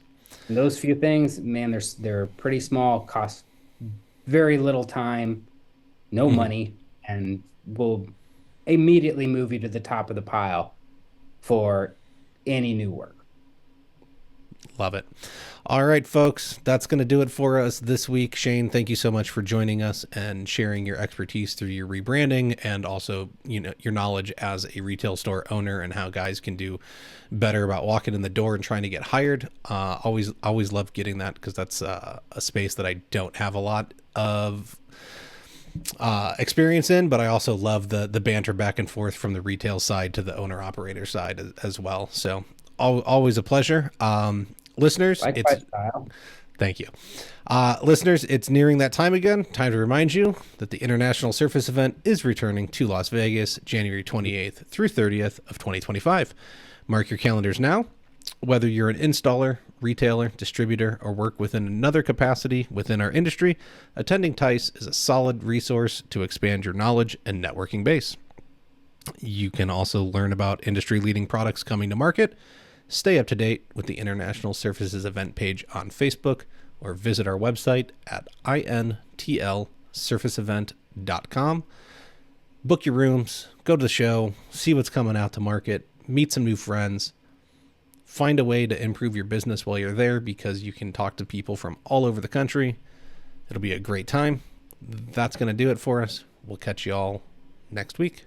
And those few things, man, they're pretty small, cost very little time, no Mhm. money, and will immediately move you to the top of the pile for any new work. Love it. All right, folks, that's going to do it for us this week. Shane, thank you so much for joining us and sharing your expertise through your rebranding and also, your knowledge as a retail store owner and how guys can do better about walking in the door and trying to get hired. Always love getting that because that's a space that I don't have a lot of experience in, but I also love the banter back and forth from the retail side to the owner operator side as well. So always a pleasure. Listeners, Likewise, Kyle. thank you. Listeners, it's nearing that time again. Time to remind you that the International Surface event is returning to Las Vegas, January 28th through 30th of 2025. Mark your calendars now. Whether you're an installer, retailer, distributor, or work within another capacity within our industry, attending TICE is a solid resource to expand your knowledge and networking base. You can also learn about industry-leading products coming to market, stay up to date with the International Surfaces event page on Facebook, or visit our website at intlsurfaceevent.com. Book your rooms, go to the show, see what's coming out to market, meet some new friends, find a way to improve your business while you're there because you can talk to people from all over the country. It'll be a great time. That's going to do it for us. We'll catch you all next week.